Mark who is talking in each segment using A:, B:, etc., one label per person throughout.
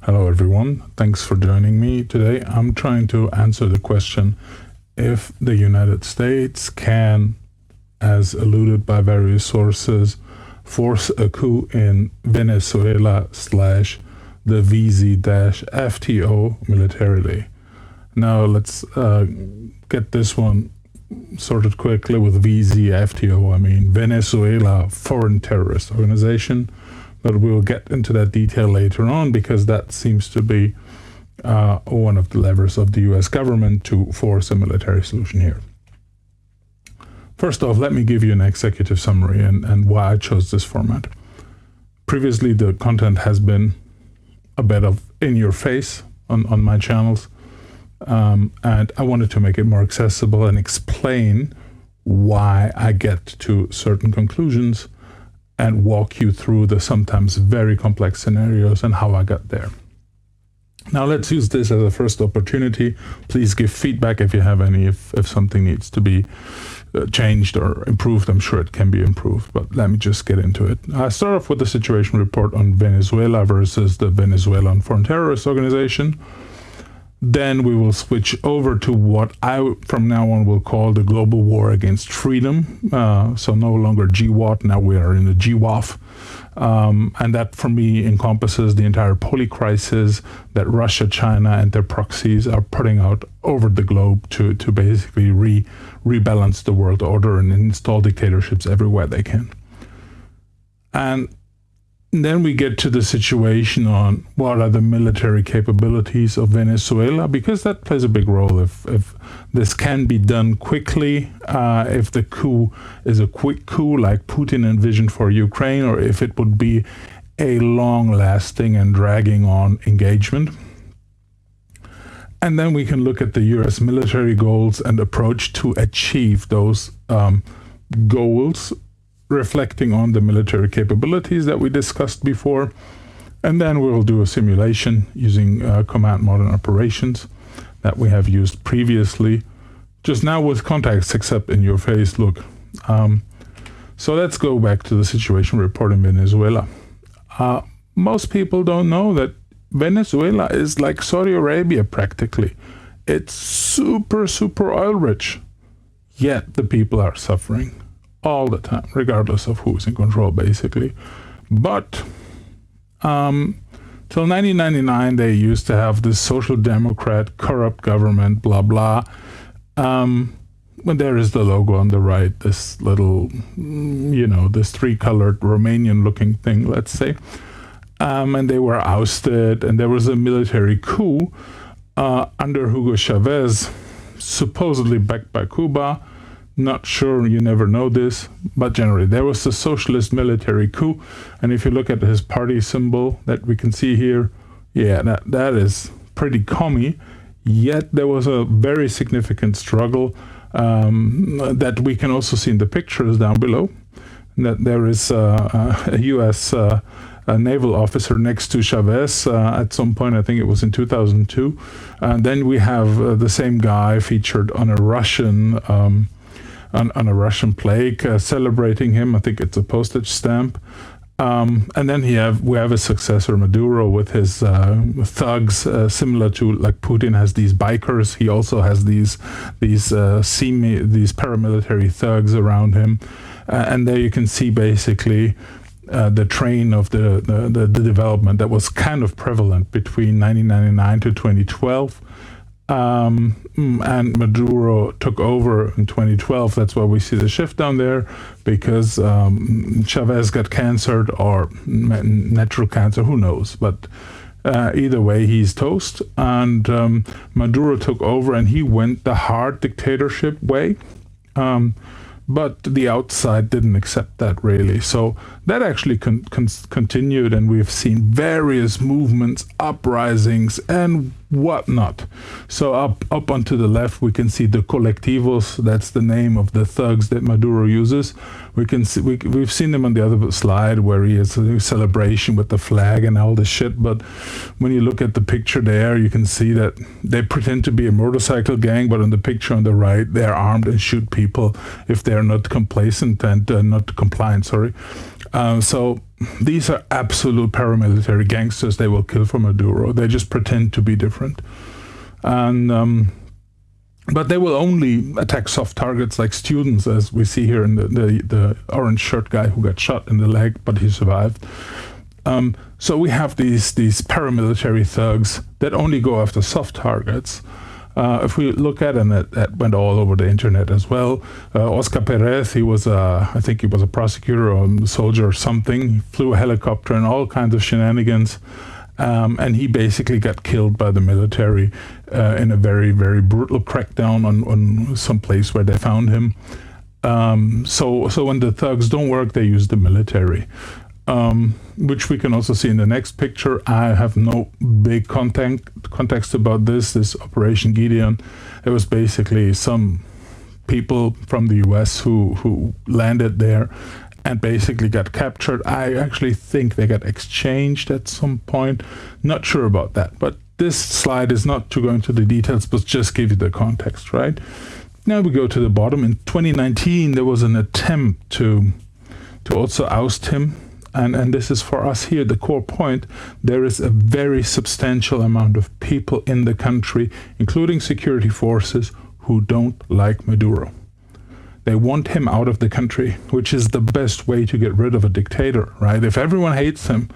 A: Hello everyone, thanks for joining me today. I'm trying to answer the question if the United States can, as alluded by various sources, force a coup in Venezuela / the VZ-FTO militarily. Now let's get this one sorted quickly with VZ-FTO. I mean Venezuela Foreign Terrorist Organization, but we'll get into that detail later on because that seems to be one of the levers of the US government to force a military solution here. First off, let me give you an executive summary and why I chose this format. Previously, the content has been a bit of in your face on my channels, and I wanted to make it more accessible and explain why I get to certain conclusions and walk you through the sometimes very complex scenarios and how I got there. Now let's use this as a first opportunity. Please give feedback if you have any, if something needs to be changed or improved. I'm sure it can be improved, but let me just get into it. I start off with the situation report on Venezuela versus the Venezuelan Foreign Terrorist Organization. Then we will switch over to what I, from now on, will call the global war against freedom. So no longer GWAT, now we are in the GWAF. And that, for me, encompasses the entire polycrisis that Russia, China, and their proxies are putting out over the globe to basically rebalance the world order and install dictatorships everywhere they can. And then we get to the situation on what are the military capabilities of Venezuela, because that plays a big role if this can be done quickly, if the coup is a quick coup like Putin envisioned for Ukraine, or if it would be a long-lasting and dragging-on engagement. And then we can look at the US military goals and approach to achieve those goals, reflecting on the military capabilities that we discussed before. And then we'll do a simulation using Command Modern Operations that we have used previously, just now with context except in your face look. So let's go back to the situation report in Venezuela. Most people don't know that Venezuela is like Saudi Arabia practically. It's super oil rich, yet the people are suffering all the time, regardless of who's in control, basically. But till 1999, they used to have this social democrat, corrupt government, blah, blah. When there is the logo on the right, this little, this three-colored Romanian-looking thing, let's say. And they were ousted, and there was a military coup under Hugo Chavez, supposedly backed by Cuba. Not sure, you never know this, but generally there was a socialist military coup, and if you look at his party symbol that we can see here, yeah, that is pretty commie. Yet there was a very significant struggle that we can also see in the pictures down below, that there is a US a naval officer next to Chavez at some point, I think it was in 2002. And then we have the same guy featured on a Russian on a Russian plaque celebrating him. I think it's a postage stamp. And then we have a successor, Maduro, with his thugs, similar to like Putin has these bikers. He also has these paramilitary thugs around him. And there you can see basically the train of the development that was kind of prevalent between 1999 to 2012. And Maduro took over in 2012. That's why we see the shift down there, because Chavez got cancer or natural cancer, who knows, but either way he's toast. And Maduro took over and he went the hard dictatorship way, but the outside didn't accept that really. So that actually continued, and we've seen various movements, uprisings and whatnot. So up onto the left we can see the colectivos. That's the name of the thugs that Maduro uses. We can see we've seen them on the other slide where he has a celebration with the flag and all this shit, but when you look at the picture there, you can see that they pretend to be a motorcycle gang, but on the picture on the right they're armed and shoot people if they they're not complacent and not compliant, sorry. So these are absolute paramilitary gangsters. They will kill for Maduro. They just pretend to be different. And but they will only attack soft targets like students, as we see here in the orange shirt guy who got shot in the leg, but he survived. So we have these paramilitary thugs that only go after soft targets. If we look at, and that went all over the internet as well, Oscar Perez, he was I think he was a prosecutor or a soldier or something. He flew a helicopter and all kinds of shenanigans. And he basically got killed by the military in a very, very brutal crackdown on some place where they found him. So when the thugs don't work, they use the military, which we can also see in the next picture. I have no big context about this Operation Gideon. It was basically some people from the US who landed there and basically got captured. I actually think they got exchanged at some point. Not sure about that. But this slide is not to go into the details, but just give you the context, right? Now we go to the bottom. In 2019, there was an attempt to also oust him. And this is for us here, the core point. There is a very substantial amount of people in the country, including security forces, who don't like Maduro. They want him out of the country, which is the best way to get rid of a dictator, right? If everyone hates him,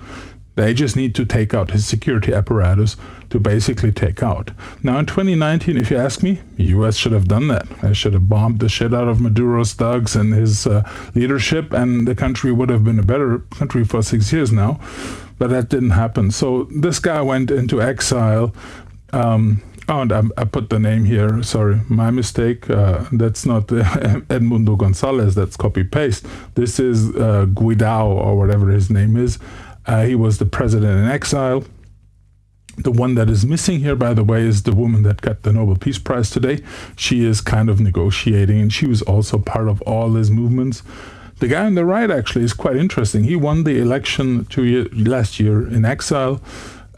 A: they just need to take out his security apparatus to basically take out. Now in 2019, if you ask me, the US should have done that. They should have bombed the shit out of Maduro's thugs and his leadership, and the country would have been a better country for 6 years now. But that didn't happen. So this guy went into exile. And I put the name here, sorry, my mistake. That's not Edmundo Gonzalez, that's copy-paste. This is Guaidó, or whatever his name is. He was the president in exile. The one that is missing here, by the way, is the woman that got the Nobel Peace Prize today. She is kind of negotiating, and she was also part of all these movements. The guy on the right actually is quite interesting. He won the election last year in exile.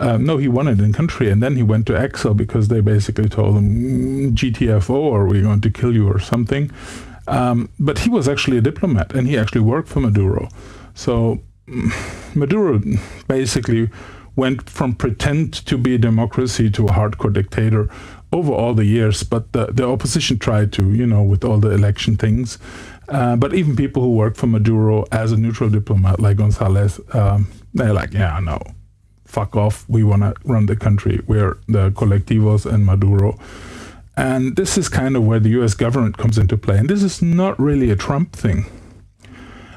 A: No, he won it in country, and then he went to exile because they basically told him, GTFO, or we're going to kill you or something. But he was actually a diplomat, and he actually worked for Maduro. So Maduro basically went from pretend to be a democracy to a hardcore dictator over all the years. But the opposition tried to, with all the election things. But even people who work for Maduro as a neutral diplomat, like Gonzalez, they're like, yeah, no. Fuck off, we want to run the country. We're the colectivos and Maduro. And this is kind of where the US government comes into play. And this is not really a Trump thing.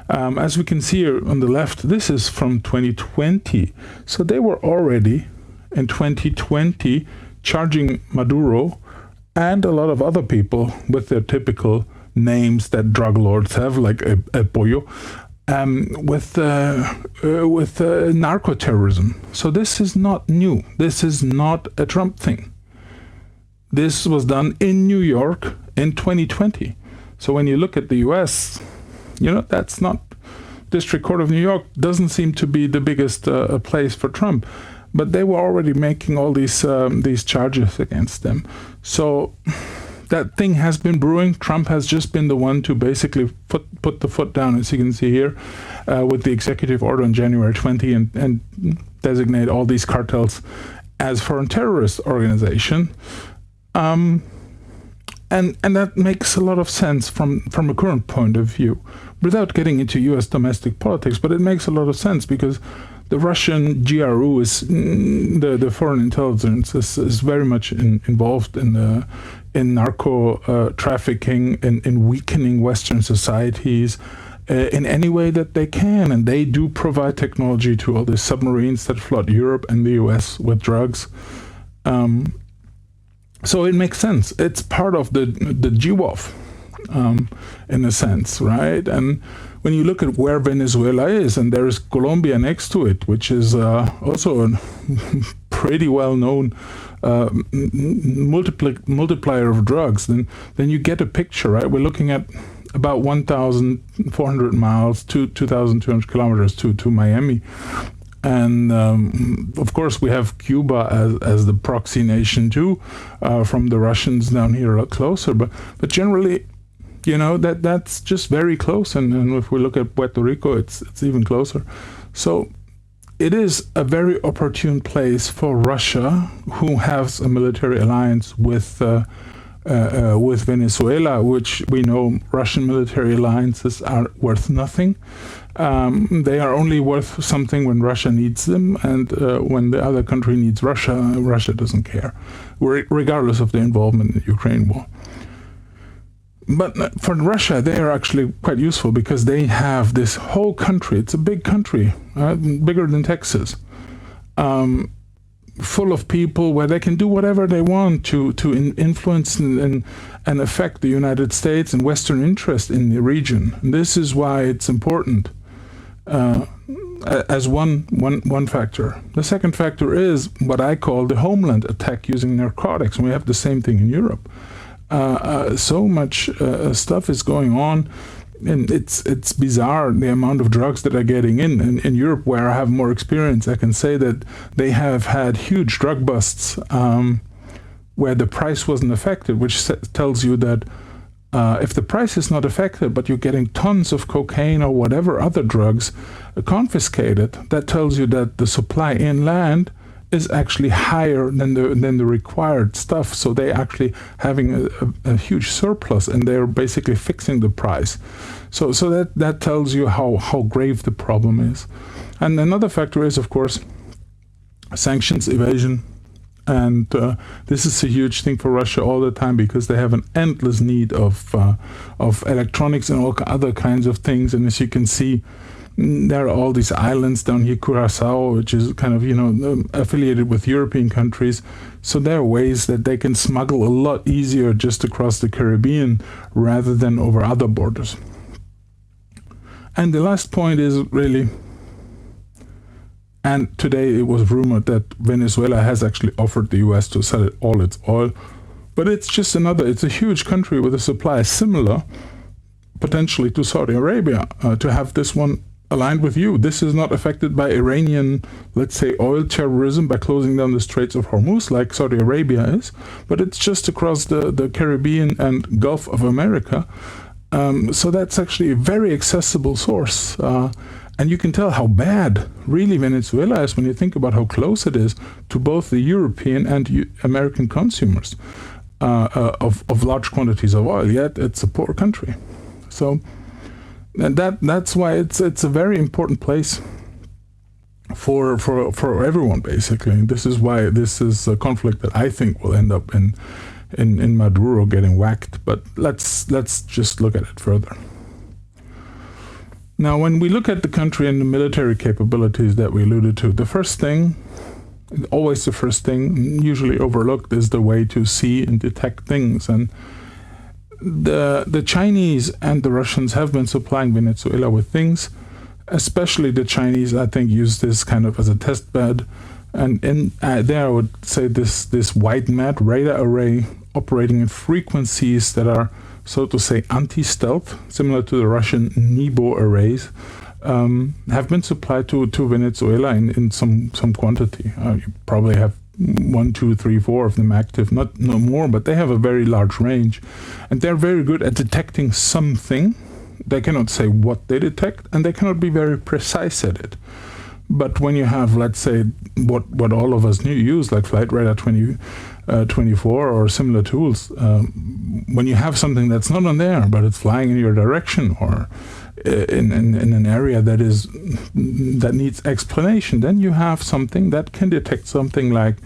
A: As we can see here on the left, this is from 2020. So they were already in 2020 charging Maduro and a lot of other people with their typical names that drug lords have, like El Pollo, with narco-terrorism. So this is not new. This is not a Trump thing. This was done in New York in 2020. So when you look at the US, that's not... District Court of New York doesn't seem to be the biggest place for Trump. But they were already making all these charges against them. So that thing has been brewing. Trump has just been the one to basically put the foot down, as you can see here, with the executive order on January 20 and designate all these cartels as foreign terrorist organization. And that makes a lot of sense from a current point of view, without getting into U.S. domestic politics. But it makes a lot of sense because the Russian GRU is the foreign intelligence is very much involved in narco trafficking, in weakening Western societies in any way that they can, and they do provide technology to all the submarines that flood Europe and the U.S. with drugs. So it makes sense. It's part of the GWOF, in a sense, right? And when you look at where Venezuela is, and there is Colombia next to it, which is also a pretty well-known multiplier of drugs, then you get a picture, right? We're looking at about 1,400 miles to 2,200 kilometers to Miami. And of course, we have Cuba as the proxy nation too, from the Russians down here a lot closer. But generally, That's just very close. And if we look at Puerto Rico, it's even closer. So it is a very opportune place for Russia, who has a military alliance with Venezuela, which we know Russian military alliances are worth nothing. They are only worth something when Russia needs them, and when the other country needs Russia, Russia doesn't care, regardless of their involvement in the Ukraine war. But for Russia, they are actually quite useful because they have this whole country. It's a big country, bigger than Texas, full of people where they can do whatever they want to influence and affect the United States and Western interest in the region. And this is why it's important as one factor. The second factor is what I call the homeland attack using narcotics. And we have the same thing in Europe. So much stuff is going on, and it's bizarre the amount of drugs that are getting in Europe, where I have more experience. I can say that they have had huge drug busts where the price wasn't affected, which tells you that if the price is not affected, but you're getting tons of cocaine or whatever other drugs confiscated, that tells you that the supply inland is actually higher than the required stuff. So they're actually having a huge surplus, and they're basically fixing the price. So that tells you how grave the problem is. And another factor is, of course, sanctions evasion. And this is a huge thing for Russia all the time, because they have an endless need of electronics and all other kinds of things. And as you can see, there are all these islands down here, Curacao, which is kind of, affiliated with European countries. So there are ways that they can smuggle a lot easier just across the Caribbean rather than over other borders. And the last point is really, and today it was rumored that Venezuela has actually offered the US to sell it all its oil. But it's just it's a huge country with a supply similar, potentially, to Saudi Arabia, to have this one aligned with you. This is not affected by Iranian, let's say, oil terrorism by closing down the Straits of Hormuz like Saudi Arabia is, but it's just across the Caribbean and Gulf of America. So that's actually a very accessible source. And you can tell how bad really Venezuela is when you think about how close it is to both the European and American consumers of large quantities of oil, yet it's a poor country. So and that's why it's a very important place for everyone, basically. This is why this is a conflict that I think will end up in Maduro getting whacked. But let's just look at it further. Now, when we look at the country and the military capabilities that we alluded to, the first thing, always the first thing, usually overlooked, is the way to see and detect things. And the Chinese and the Russians have been supplying Venezuela with things. Especially the Chinese, I think, use this kind of as a test bed. And there I would say this wide mat radar array operating in frequencies that are, so to say, anti-stealth, similar to the Russian NIBO arrays, have been supplied to Venezuela in some quantity. You probably have 1, 2, 3, 4 of them active, no more, but they have a very large range. And they're very good at detecting something. They cannot say what they detect, and they cannot be very precise at it. But when you have, let's say, what all of us use, like Flight Radar 24 or similar tools, when you have something that's not on there, but it's flying in your direction or in an area that needs explanation, then you have something that can detect something like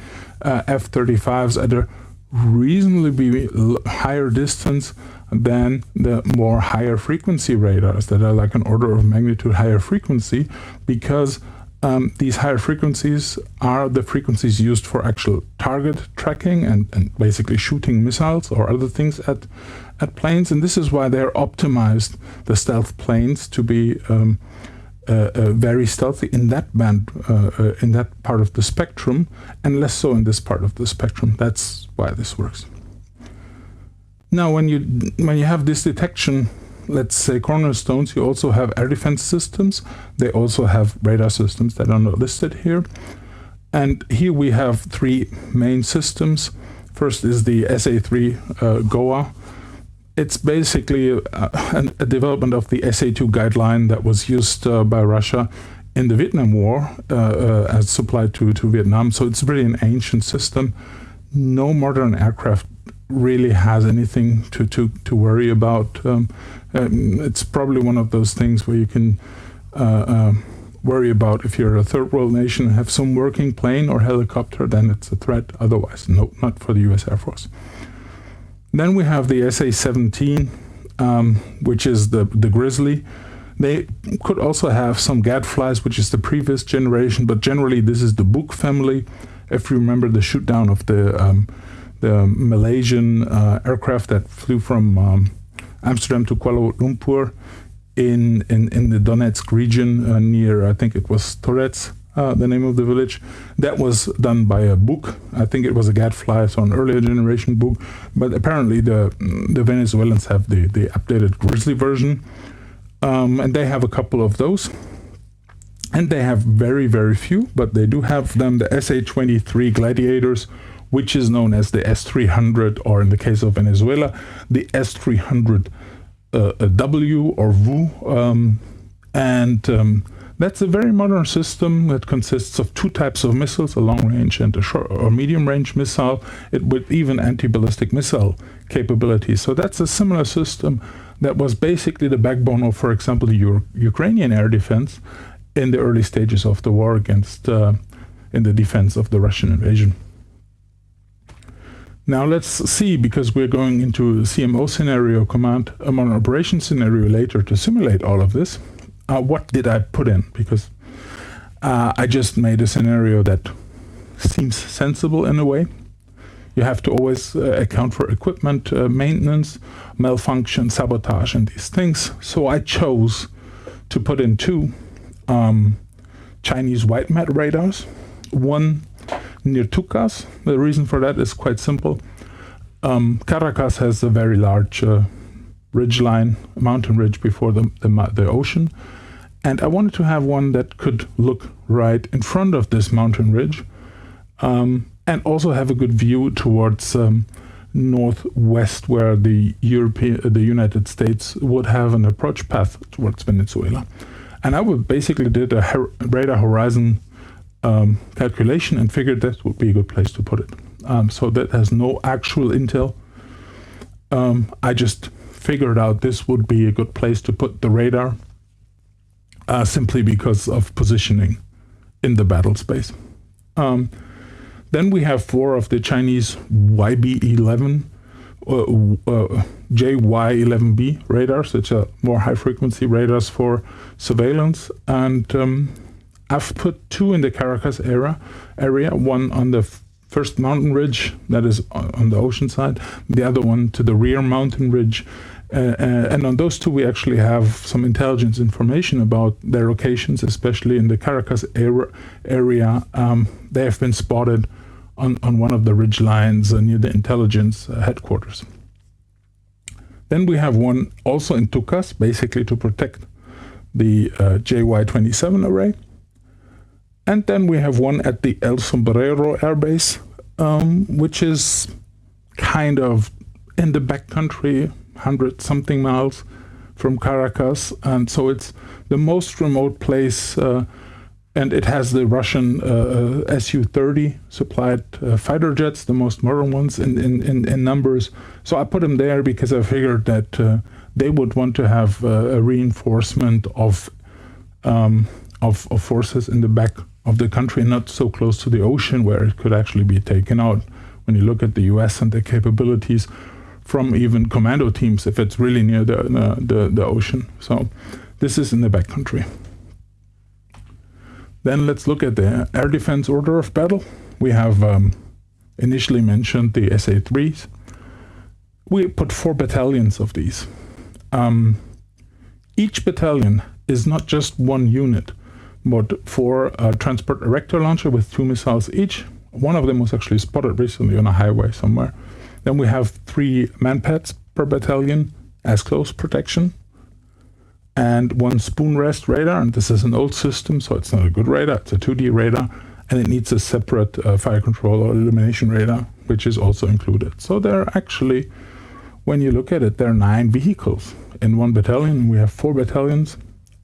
A: F-35s at a reasonably higher distance than the more higher frequency radars that are like an order of magnitude higher frequency, because these higher frequencies are the frequencies used for actual target tracking and basically shooting missiles or other things at planes. And this is why they're optimized, the stealth planes, to be very stealthy in that band, in that part of the spectrum, and less so in this part of the spectrum. That's why this works. Now, when you have this detection, let's say cornerstones, you also have air defense systems. They also have radar systems that are not listed here. And here we have 3 main systems. First is the SA-3 GOA. It's basically a development of the SA2 guideline that was used by Russia in the Vietnam War as supplied to Vietnam. So it's really an ancient system. No modern aircraft really has anything to worry about. It's probably one of those things where you can worry about if you're a third world nation and have some working plane or helicopter, then it's a threat. Otherwise, no, not for the US Air Force. Then we have the SA-17, which is the Grizzly. They could also have some gadflies, which is the previous generation, but generally this is the Buk family. If you remember the shoot down of the Malaysian aircraft that flew from Amsterdam to Kuala Lumpur in the Donetsk region near, I think it was Torets, the name of the village. That was done by a Buk. I think it was a gadfly, so an earlier generation Buk. But apparently the Venezuelans have the updated Grizzly version. And they have a couple of those. And they have very, very few, but they do have them, the SA-23 Gladiators, which is known as the S-300, or in the case of Venezuela, the S-300 W or VU. That's a very modern system that consists of two types of missiles, a long-range and a short or medium-range missile, with even anti-ballistic missile capabilities. So that's a similar system that was basically the backbone of, for example, the Ukrainian air defense in the early stages of the war against, in the defense of the Russian invasion. Now let's see, because we're going into the CMO scenario, command modern operation scenario later to simulate all of this. What did I put in? Because I just made a scenario that seems sensible in a way. You have to always account for equipment maintenance, malfunction, sabotage, and these things. So I chose to put in two Chinese white mat radars, one near Tucas. The reason for that is quite simple. Caracas has a very large ridgeline, mountain ridge before the ocean. And I wanted to have one that could look right in front of this mountain ridge and also have a good view towards northwest, where the United States would have an approach path towards Venezuela. And I would basically did a radar horizon calculation and figured that would be a good place to put it. So that has no actual intel. I just figured out this would be a good place to put the radar simply because of positioning in the battle space. Then we have four of the Chinese YB-11, JY-11B radars, which are more high-frequency radars for surveillance. And I've put two in the Caracas area, one on the first mountain ridge, that is on the ocean side, the other one to the rear mountain ridge. And on those two, we actually have some intelligence information about their locations, especially in the Caracas area. They have been spotted on one of the ridge lines near the intelligence headquarters. Then we have one also in Tucas, basically to protect the JY-27 array. And then we have one at the El Sombrero Air Base, which is kind of in the backcountry, 100-something miles from Caracas. And so it's the most remote place, and it has the Russian Su-30 supplied fighter jets, the most modern ones in numbers. So I put them there because I figured that they would want to have a reinforcement of forces in the back of the country, not so close to the ocean where it could actually be taken out. When you look at the US and their capabilities from even commando teams, if it's really near the ocean. So this is in the backcountry. Then let's look at the air defense order of battle. We have initially mentioned the SA-3s. We put 4 battalions of these. Each battalion is not just one unit, but 4 transport erector launcher with 2 missiles each. One of them was actually spotted recently on a highway somewhere. Then we have 3 manpads per battalion as close protection, and 1 spoon rest radar. And this is an old system, so it's not a good radar. It's a 2D radar, and it needs a separate fire control or illumination radar, which is also included. So there are actually when you look at it, there are 9 vehicles in one battalion. We have 4 battalions.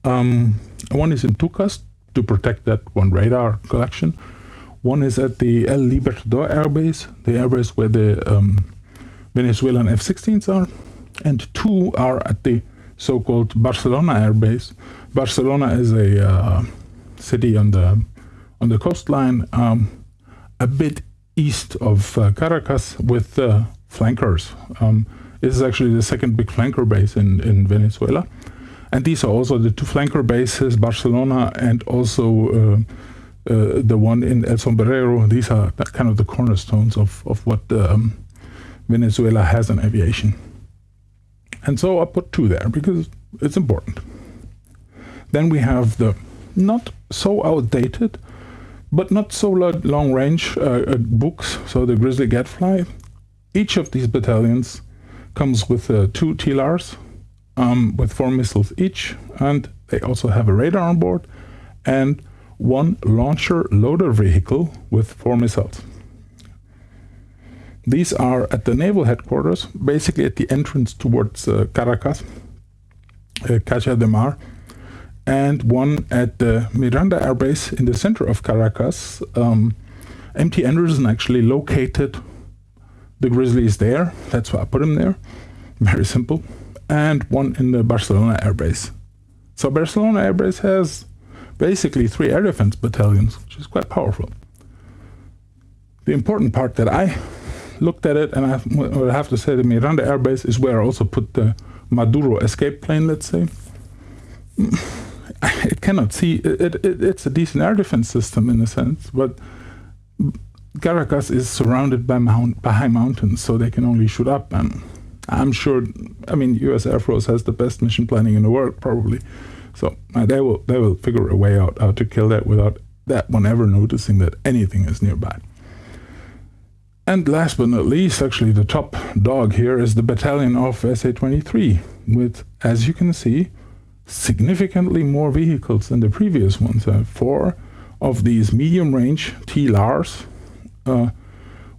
A: One is in Tucas to protect that one radar collection. One is at the El Libertador Air Base, the airbase where the Venezuelan F-16s are. And 2 are at the so-called Barcelona Air Base. Barcelona is a city on the coastline, a bit east of Caracas, with flankers. This is actually the second big flanker base in Venezuela. And these are also the 2 flanker bases, Barcelona and also the one in El Sombrero. These are kind of the cornerstones of what Venezuela has in aviation. And so I put 2 there because it's important. Then we have the not so outdated, but not so long range books, so the Grizzly Gadfly. Each of these battalions comes with 2 TLRs with 4 missiles each, and they also have a radar on board and 1 launcher loader vehicle with 4 missiles. These are at the naval headquarters, basically at the entrance towards Caracas, Cacha de Mar, and 1 at the Miranda Air Base in the center of Caracas. MT Anderson actually located the Grizzlies there. That's why I put them there. Very simple. And 1 in the Barcelona Air Base. So Barcelona Air Base has basically 3 air defense battalions, which is quite powerful. The important part that I looked at it, and I would have to say the Miranda Air Base is where I also put the Maduro escape plane, let's say. It cannot see, it's a decent air defense system in a sense, but Caracas is surrounded by high mountains, so they can only shoot up. And I'm sure, I mean, U.S. Air Force has the best mission planning in the world, probably. So they will figure a way out how to kill that without that one ever noticing that anything is nearby. And last but not least, actually the top dog here is the battalion of SA-23 with, as you can see, significantly more vehicles than the previous ones. 4 of these medium-range TLRs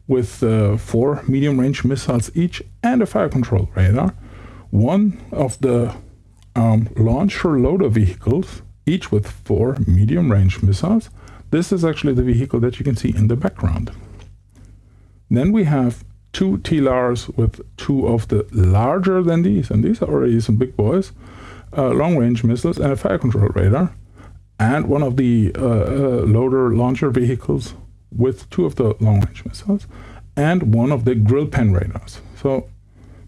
A: with 4 medium-range missiles each and a fire control radar. 1 of the launcher loader vehicles, each with 4 medium-range missiles. This is actually the vehicle that you can see in the background. Then we have 2 TLRs with 2 of the larger than these, and these are already some big boys, long-range missiles and a fire control radar, and 1 of the loader launcher vehicles with 2 of the long-range missiles, and 1 of the grill pen radars. So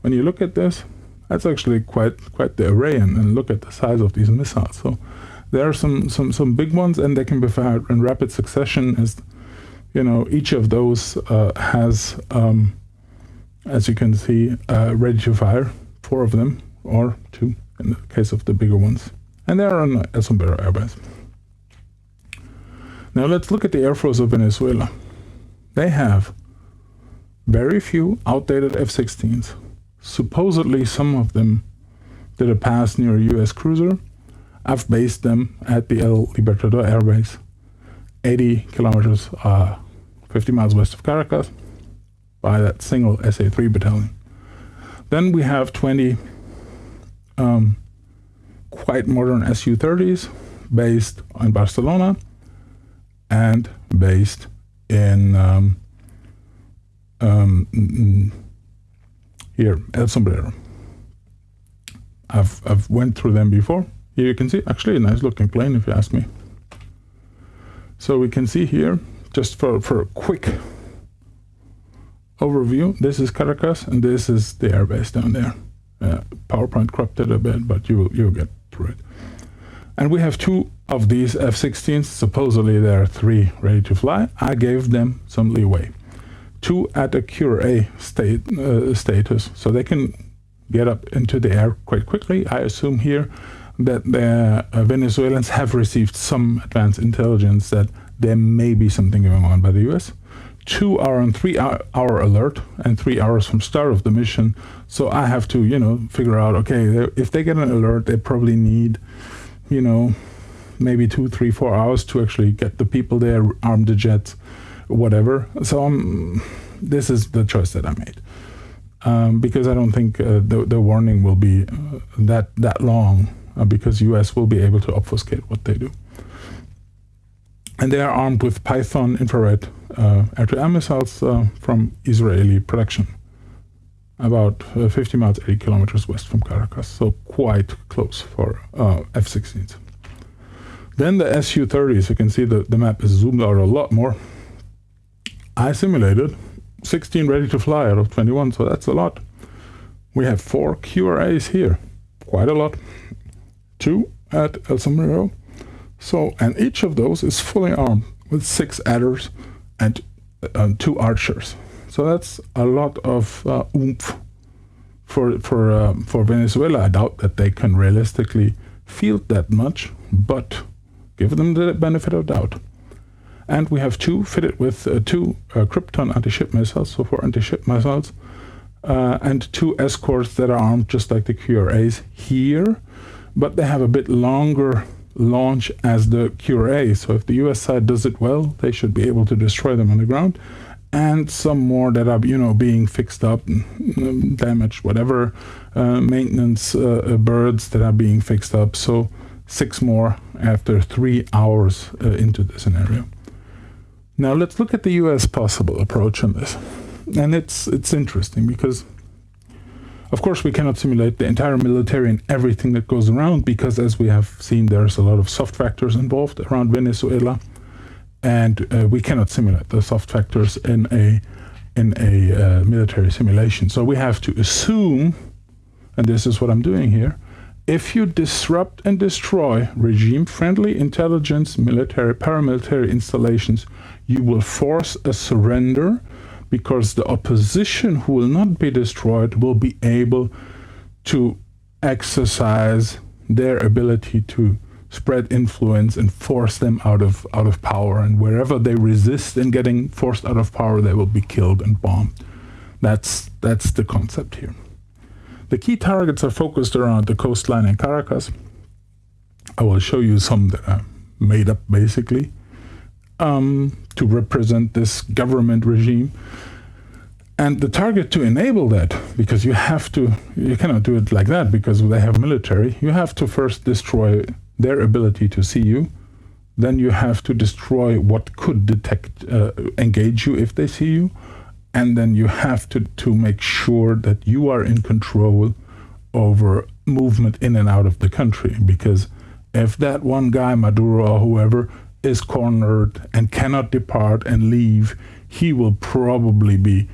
A: when you look at this, that's actually quite the array, and look at the size of these missiles. So there are some big ones, and they can be fired in rapid succession. As you know, each of those has, as you can see, ready to fire, 4 of them, or 2 in the case of the bigger ones. And they're on El Sombrero Air Base. Now let's look at the Air Force of Venezuela. They have very few outdated F-16s. Supposedly some of them did a pass near a U.S. cruiser. I've based them at the El Libertador Air Base, 80 kilometers, 50 miles west of Caracas, by that single SA-3 battalion. Then we have 20 quite modern Su-30s based in Barcelona and based in here, El Sombrero. I've went through them before. Here you can see, actually a nice looking plane if you ask me. So we can see here, just for a quick overview, this is Caracas and this is the airbase down there. PowerPoint cropped it a bit, but you'll get through it. And we have 2 of these F-16s. Supposedly there are 3 ready to fly. I gave them some leeway. 2 at a Cure A status, so they can get up into the air quite quickly. I assume here that the Venezuelans have received some advanced intelligence that there may be something going on by the US. 2 are on 3-hour alert and 3 hours from start of the mission. So I have to, figure out, okay, if they get an alert, they probably need, maybe 2, 3, 4 hours to actually get the people there, arm the jets, whatever. So this is the choice that I made. because I don't think the warning will be that long, because U.S. will be able to obfuscate what they do. And they are armed with Python infrared air-to-air missiles from Israeli production, about 50 miles, 80 kilometers west from Caracas, so quite close for F-16s. Then the Su-30s, you can see the map is zoomed out a lot more. I simulated 16 ready to fly out of 21, so that's a lot. We have 4 QRAs here, quite a lot. 2 at El Sombrero. So, and each of those is fully armed with 6 adders and 2 archers. So that's a lot of oomph for Venezuela. I doubt that they can realistically field that much, but give them the benefit of doubt. And we have 2 fitted with 2 Krypton anti-ship missiles, so 4 anti-ship missiles, and 2 escorts that are armed just like the QRAs here, but they have a bit longer launch as the QRA. So if the US side does it well, they should be able to destroy them on the ground. And some more that are, being fixed up, damaged, whatever, maintenance birds that are being fixed up. So 6 more after 3 hours into the scenario. Now let's look at the US possible approach on this. And it's interesting because, of course, we cannot simulate the entire military and everything that goes around, because as we have seen, there's a lot of soft factors involved around Venezuela, and we cannot simulate the soft factors in a military simulation. So we have to assume, and this is what I'm doing here, if you disrupt and destroy regime-friendly intelligence, military, paramilitary installations, you will force a surrender, because the opposition who will not be destroyed will be able to exercise their ability to spread influence and force them out of power. And wherever they resist in getting forced out of power, they will be killed and bombed. That's the concept here. The key targets are focused around the coastline in Caracas. I will show you some that are made up basically to represent this government regime. And the target to enable that, because you cannot do it like that because they have military, you have to first destroy their ability to see you. Then you have to destroy what could engage you if they see you. And then you have to make sure that you are in control over movement in and out of the country. Because if that one guy, Maduro or whoever, is cornered and cannot depart and leave, he will probably be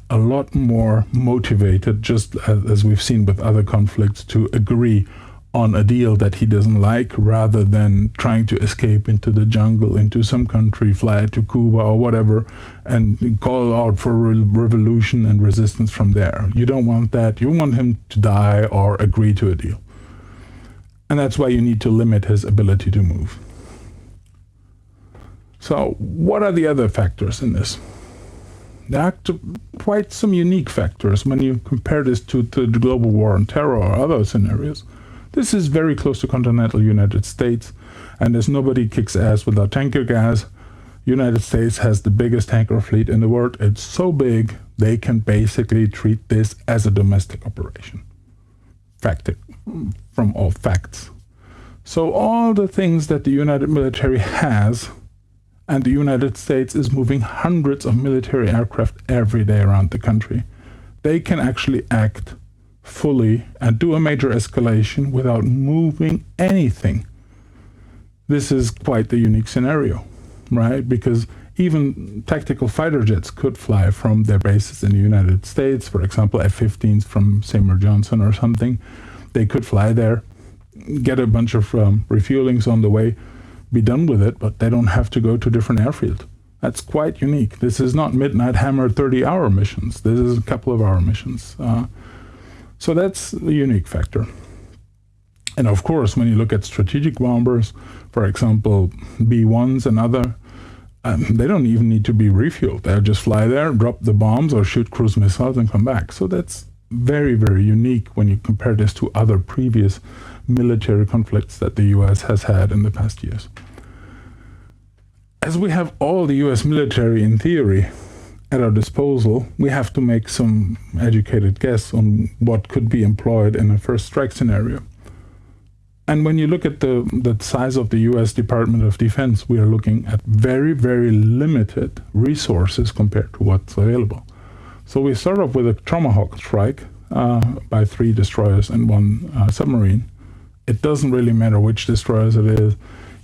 A: a lot more motivated, just as we've seen with other conflicts, to agree on a deal that he doesn't like, rather than trying to escape into the jungle, into some country, fly to Cuba or whatever, and call out for revolution and resistance from there. You don't want that. You want him to die or agree to a deal. And that's why you need to limit his ability to move. So what are the other factors in this? There are quite some unique factors when you compare this to the global war on terror or other scenarios. This is very close to continental United States, and as nobody kicks ass without tanker gas, United States has the biggest tanker fleet in the world. It's so big, they can basically treat this as a domestic operation. From all facts. So all the things that the United military has, and the United States is moving hundreds of military aircraft every day around the country, they can actually act fully and do a major escalation without moving anything. This is quite the unique scenario, right? Because even tactical fighter jets could fly from their bases in the United States, for example, F-15s from Seymour Johnson or something. They could fly there, get a bunch of refuelings on the way, be done with it, but they don't have to go to different airfield. That's quite unique. This is not Midnight Hammer 30-hour missions. This is a couple of hour missions. So that's the unique factor. And of course, when you look at strategic bombers, for example, B-1s and other, they don't even need to be refueled. They'll just fly there, drop the bombs or shoot cruise missiles and come back. So that's very, very unique when you compare this to other previous military conflicts that the US has had in the past years. As we have all the US military in theory, at our disposal, we have to make some educated guess on what could be employed in a first strike scenario. And when you look at the size of the US Department of Defense, we are looking at very, very limited resources compared to what's available. So we start off with a Tomahawk strike by 3 destroyers and 1 submarine. It doesn't really matter which destroyers it is.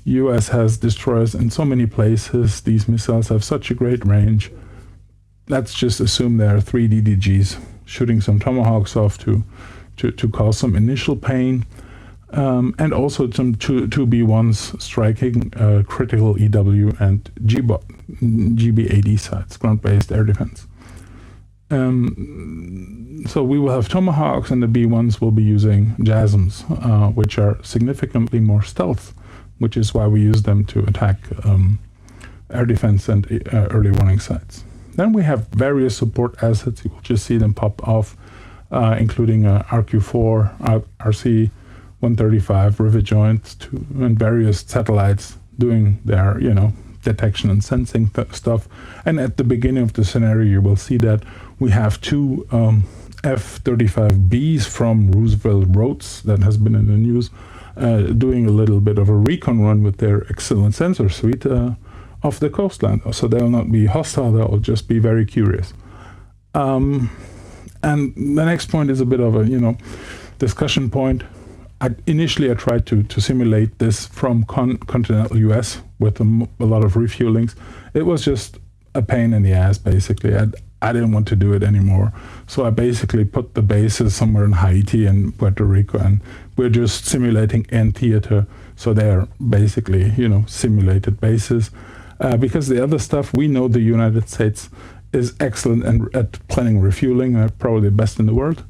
A: US has destroyers in so many places. These missiles have such a great range. Let's just assume there are 3 DDGs shooting some Tomahawks off to cause some initial pain. And also some 2 B1s striking critical EW and GBAD sites, ground-based air defense. So we will have Tomahawks, and the B1s will be using JASSMs, which are significantly more stealth, which is why we use them to attack air defense and early warning sites. Then we have various support assets. You will just see them pop off, including RQ-4, RC-135, rivet joints, and various satellites doing their, detection and sensing stuff. And at the beginning of the scenario, you will see that we have 2 F-35Bs from Roosevelt Roads that has been in the news, doing a little bit of a recon run with their excellent sensor suite off the coastline. So they'll not be hostile, they'll just be very curious. And the next point is a bit of a, discussion point. Initially, I tried to simulate this from continental US with a lot of refuelings. It was just a pain in the ass, basically. I didn't want to do it anymore. So I basically put the bases somewhere in Haiti and Puerto Rico, and we're just simulating in theater. So they're basically, simulated bases. Because the other stuff, we know the United States is excellent at planning refueling, probably the best in the world.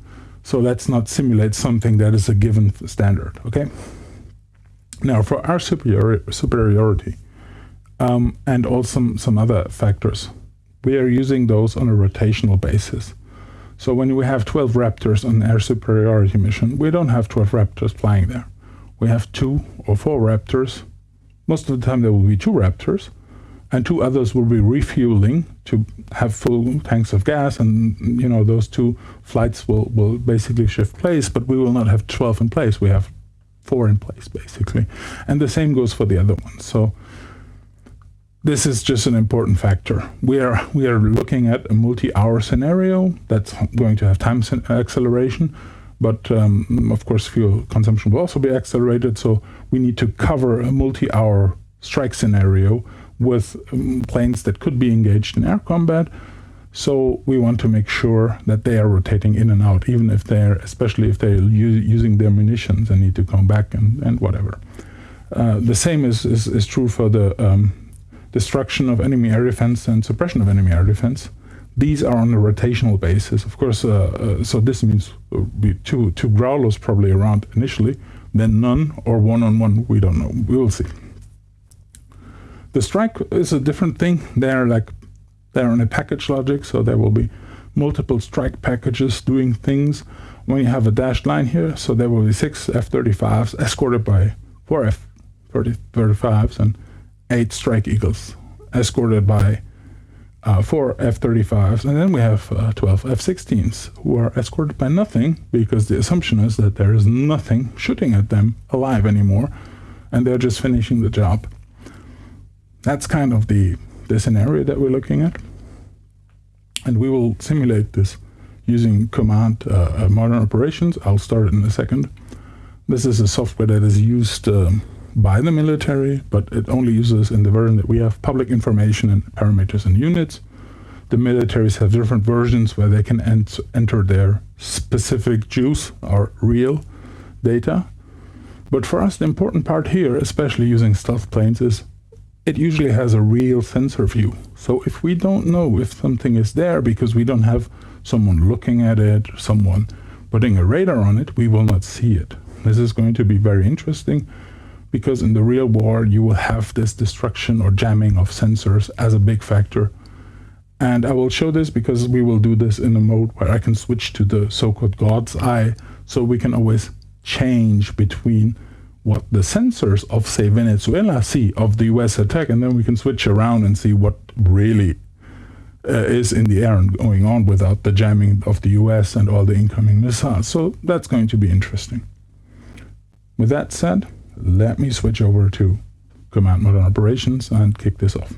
A: So let's not simulate something that is a given standard, okay? Now, for our superiority, and also some other factors, we are using those on a rotational basis. So when we have 12 Raptors on an air superiority mission, we don't have 12 Raptors flying there. We have 2 or 4 Raptors. Most of the time there will be 2 Raptors, and 2 others will be refueling to have full tanks of gas, and those 2 flights will basically shift place, but we will not have 12 in place. We have 4 in place, basically. And the same goes for the other ones. So this is just an important factor. We are looking at a multi-hour scenario that's going to have time acceleration, but of course fuel consumption will also be accelerated, so we need to cover a multi-hour strike scenario with planes that could be engaged in air combat. So we want to make sure that they are rotating in and out, even if especially if they're using their munitions and need to come back and whatever. The same is true for the destruction of enemy air defense and suppression of enemy air defense. These are on a rotational basis. Of course, so this means two Growlers probably around initially, then none, or 1-on-1, we don't know. We will see. The strike is a different thing. They're on a package logic, so there will be multiple strike packages doing things. When you have a dashed line here, so there will be 6 F-35s escorted by 4 F-35s and 8 Strike Eagles escorted by 4 F-35s, and then we have 12 F-16s who are escorted by nothing, because the assumption is that there is nothing shooting at them alive anymore, and they're just finishing the job. That's kind of the scenario that we're looking at, and we will simulate this using command modern operations. I'll start it in a second. This is a software that is used by the military, but it only uses, in the version that we have, public information and parameters and units. The militaries have different versions where they can enter their specific juice or real data. But for us, the important part here, especially using stealth planes, is it usually has a real sensor view. So if we don't know if something is there because we don't have someone looking at it, or someone putting a radar on it, we will not see it. This is going to be very interesting, because in the real war you will have this destruction or jamming of sensors as a big factor. And I will show this because we will do this in a mode where I can switch to the so-called God's eye, so we can always change between what the sensors of, say, Venezuela see of the US attack, and then we can switch around and see what really is in the air and going on without the jamming of the US and all the incoming missiles. So that's going to be interesting. With that said, let me switch over to Command Modern Operations and kick this off.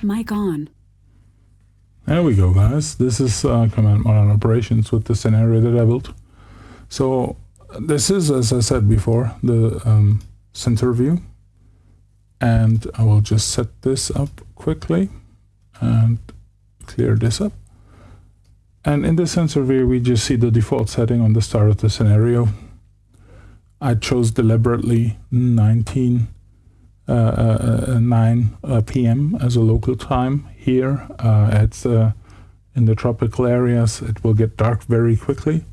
B: Mic on.
A: There we go, guys. This is Command Modern Operations with the scenario that I built. So this is, as I said before, the center view. And I will just set this up quickly and clear this up. And in the sensor view, we just see the default setting on the start of the scenario. I chose deliberately 9 p.m. as a local time here. It's in the tropical areas. It will get dark very quickly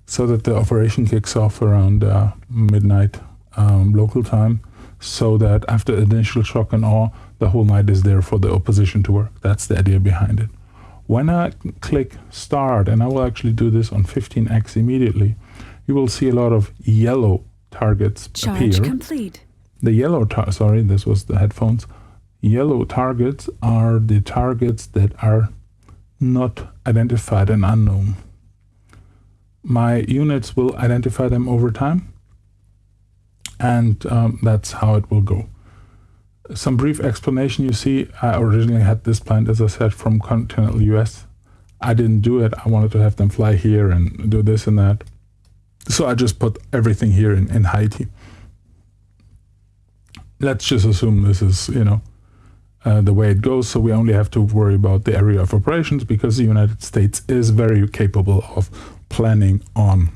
A: so that the operation kicks off around midnight local time, so that after initial shock and awe, the whole night is there for the opposition to work. That's the idea behind it. When I click start, and I will actually do this on 15x immediately, you will see a lot of yellow targets appear.
B: Charge complete.
A: The yellow, sorry, this was the headphones. Yellow targets are the targets that are not identified and unknown. My units will identify them over time, and that's how it will go. Some brief explanation. You see, I originally had this planned, as I said, from continental US. I didn't do it. I wanted to have them fly here and do this and that. So I just put everything here in Haiti. Let's just assume this is, the way it goes. So we only have to worry about the area of operations, because the United States is very capable of planning on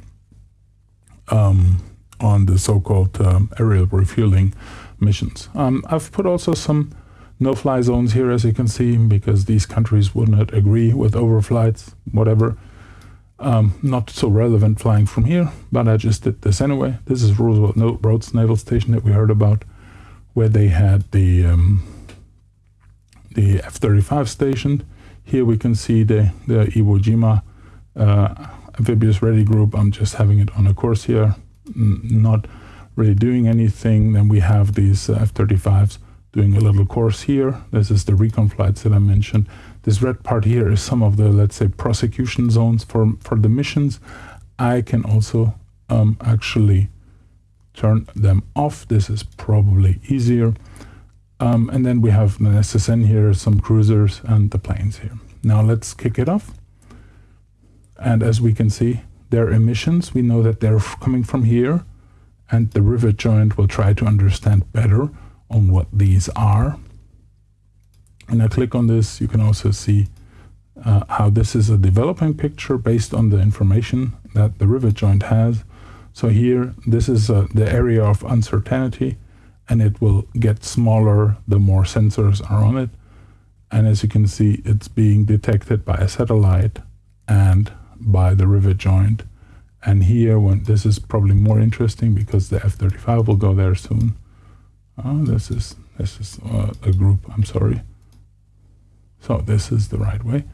A: the so-called aerial refueling missions. I've put also some no-fly zones here, as you can see, because these countries would not agree with overflights, whatever. Not so relevant flying from here, but I just did this anyway. This is Roosevelt Roads Naval Station that we heard about, where they had the F-35 stationed. Here we can see the Iwo Jima amphibious ready group. I'm just having it on a course here, not really doing anything. Then we have these F-35s doing a little course here. This is the recon flights that I mentioned. This red part here is some of the, let's say, prosecution zones for the missions. I can also actually turn them off. This is probably easier. And then we have an SSN here, some cruisers, and the planes here. Now let's kick it off. And as we can see, their emissions, we know that they're coming from here, and the rivet joint will try to understand better on what these are. And I click on this, you can also see how this is a developing picture based on the information that the rivet joint has. So here, this is the area of uncertainty, and it will get smaller the more sensors are on it. And as you can see, it's being detected by a satellite and by the rivet joint. And here, this is probably more interesting because the F-35 will go there soon. This is a group, I'm sorry. So this is the right way.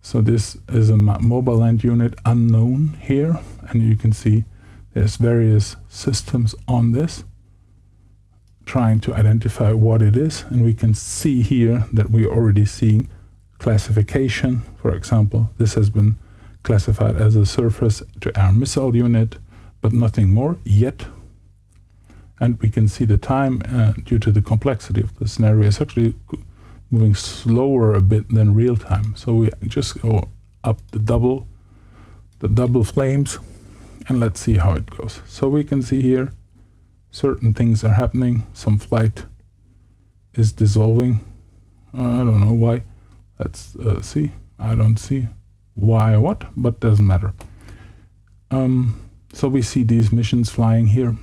A: So this is a mobile land unit unknown here, and you can see there's various systems on this trying to identify what it is, and we can see here that we're already seeing classification. For example, this has been classified as a surface-to-air missile unit, but nothing more yet. And we can see the time due to the complexity of the scenario is actually moving slower a bit than real time. So we just go up the double flames, and let's see how it goes. So we can see here certain things are happening. Some flight is dissolving. I don't know why. Let's see. I don't see why or what, but doesn't matter. So we see these missions flying here,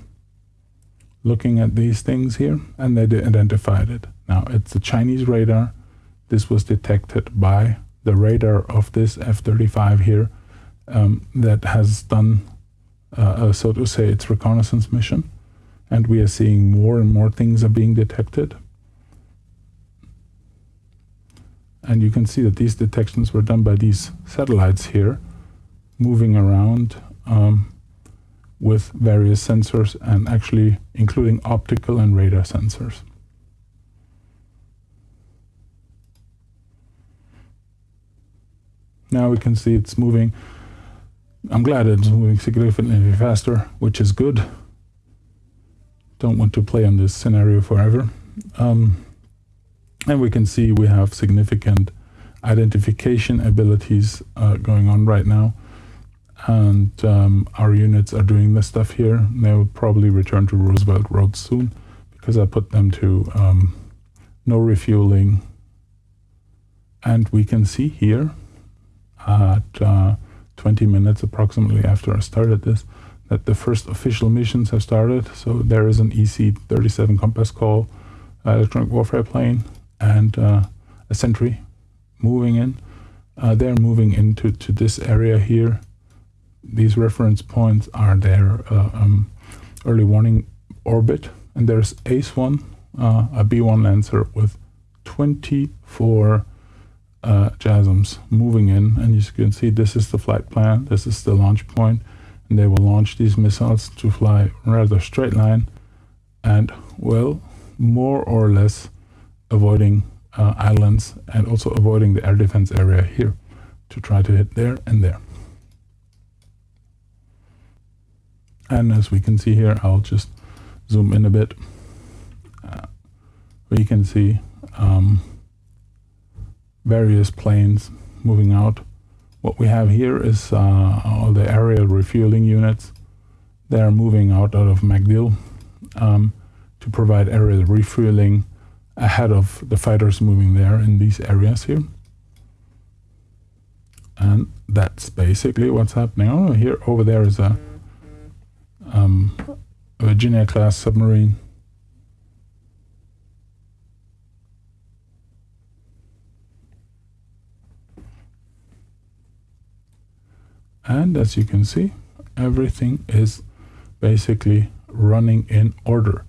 A: looking at these things here, and they identified it. Now, it's a Chinese radar. This was detected by the radar of this F-35 here that has done, so to say, its reconnaissance mission. And we are seeing more and more things are being detected. And you can see that these detections were done by these satellites here, moving around with various sensors, and actually including optical and radar sensors. Now we can see it's moving. I'm glad it's moving significantly faster, which is good. Don't want to play on this scenario forever. And we can see we have significant identification abilities going on right now. And our units are doing this stuff here. They will probably return to Roosevelt Road soon because I put them to no refueling. And we can see here at 20 minutes approximately after I started this, that the first official missions have started. So there is an EC-37 compass call, electronic warfare plane, and a sentry moving in. They're moving into this area here. These reference points are their early warning orbit. And there's ACE-1, a B-1 Lancer with 24 JASMs moving in. And as you can see, this is the flight plan. This is the launch point. And they will launch these missiles to fly rather straight line and, well, more or less avoiding islands and also avoiding the air defense area here to try to hit there and there. And as we can see here, I'll just zoom in a bit. We can see various planes moving out. What we have here is all the aerial refueling units. They are moving out of MacDill to provide aerial refueling ahead of the fighters moving there in these areas here. And that's basically what's happening. Oh, here over there is a Virginia-class submarine. And as you can see, everything is basically running in order.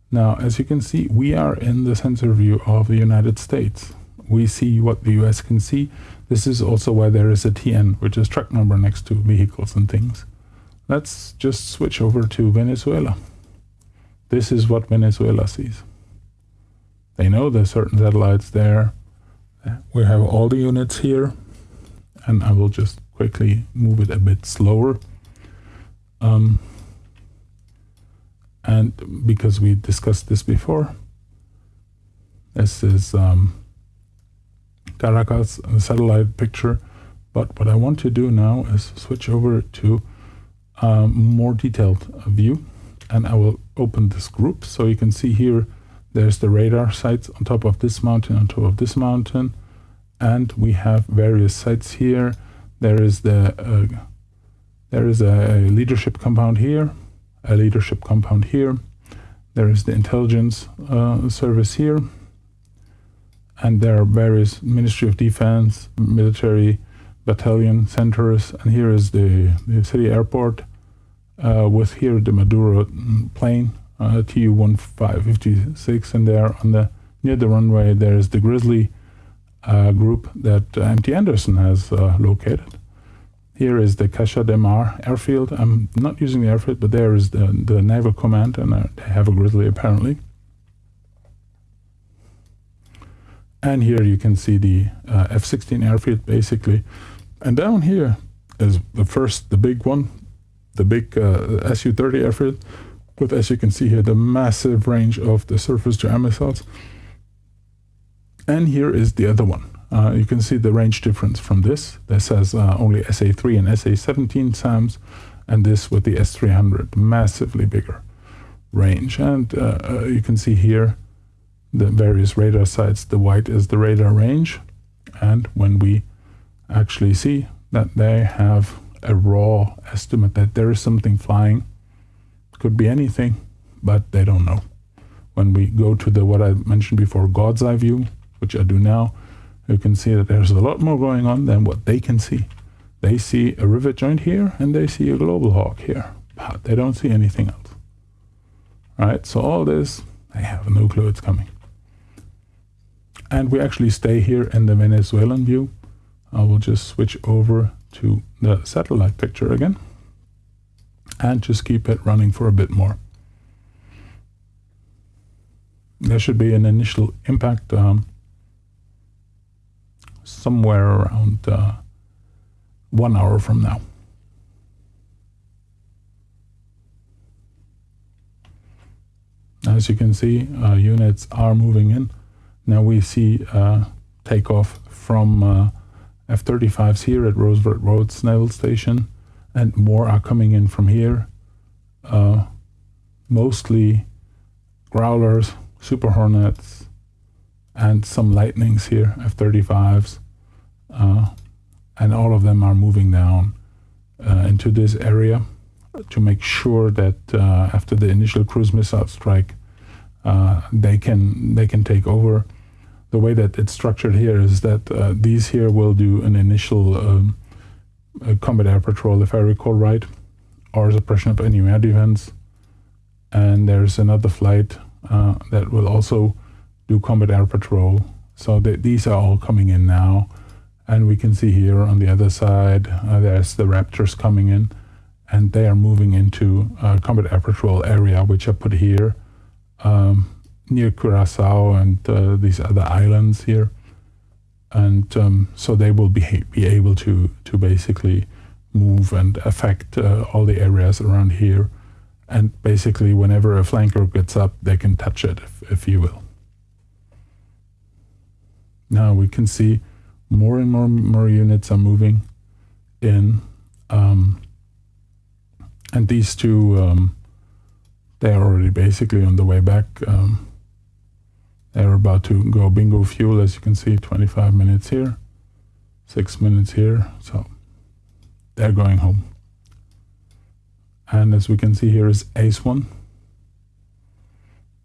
A: Now, as you can see, we are in the sensor view of the United States. We see what the US can see. This is also why there is a TN, which is truck number next to vehicles and things. Let's just switch over to Venezuela. This is what Venezuela sees. They know there's certain satellites there. We have all the units here, and I will just quickly move it a bit slower. And because we discussed this before, this is Caracas satellite picture. But what I want to do now is switch over to more detailed view, and I will open this group so you can see here there's the radar sites on top of this mountain, on top of this mountain, and we have various sites here. There is a leadership compound here, a leadership compound here. There is the intelligence service here, and there are various Ministry of Defense, military battalion centers, and here is the city airport with here the Maduro plane, Tu-1556, and there on the near the runway there is the Grizzly group that MT Anderson has located. Here is the Cacha de Mar airfield. I'm not using the airfield, but there is the Naval Command, and they have a Grizzly apparently. And here you can see the F-16 airfield basically. And down here is the big one, the big Su-30 airfield, with, as you can see here, the massive range of the surface-to-air missiles. And here is the other one. You can see the range difference from this. This has only SA-3 and SA-17 SAMs, and this with the S-300, massively bigger range. And you can see here the various radar sites. The white is the radar range, and when we actually see that they have a raw estimate that there is something flying, could be anything, but they don't know. When we go to the what I mentioned before, God's eye view, which I do now, you can see that there's a lot more going on than what they can see. They see a rivet joint here, and they see a global hawk here, but they don't see anything else. All right, so all this, they have no clue it's coming. And we actually stay here in the Venezuelan view. I will just switch over to the satellite picture again, and just keep it running for a bit more. There should be an initial impact somewhere around 1 hour from now. As you can see, units are moving in. Now we see takeoff from F-35s here at Roosevelt Roads Naval Station, and more are coming in from here. Mostly Growlers, Super Hornets, and some Lightnings here, F-35s. And all of them are moving down into this area to make sure that after the initial cruise missile strike, they can take over. The way that it's structured here is that these here will do an initial combat air patrol, if I recall right, or suppression of any air defense. And there's another flight that will also do combat air patrol. So these are all coming in now. And we can see here on the other side, there's the Raptors coming in, and they are moving into combat air patrol area, which I put here near Curacao and these other islands here. And so they will be able to basically move and affect all the areas around here. And basically, whenever a flanker gets up, they can touch it, if you will. Now we can see more and more units are moving in. And these two, they're already basically on the way back. They're about to go bingo fuel, as you can see, 25 minutes here, 6 minutes here. So they're going home. And as we can see here is ACE-1.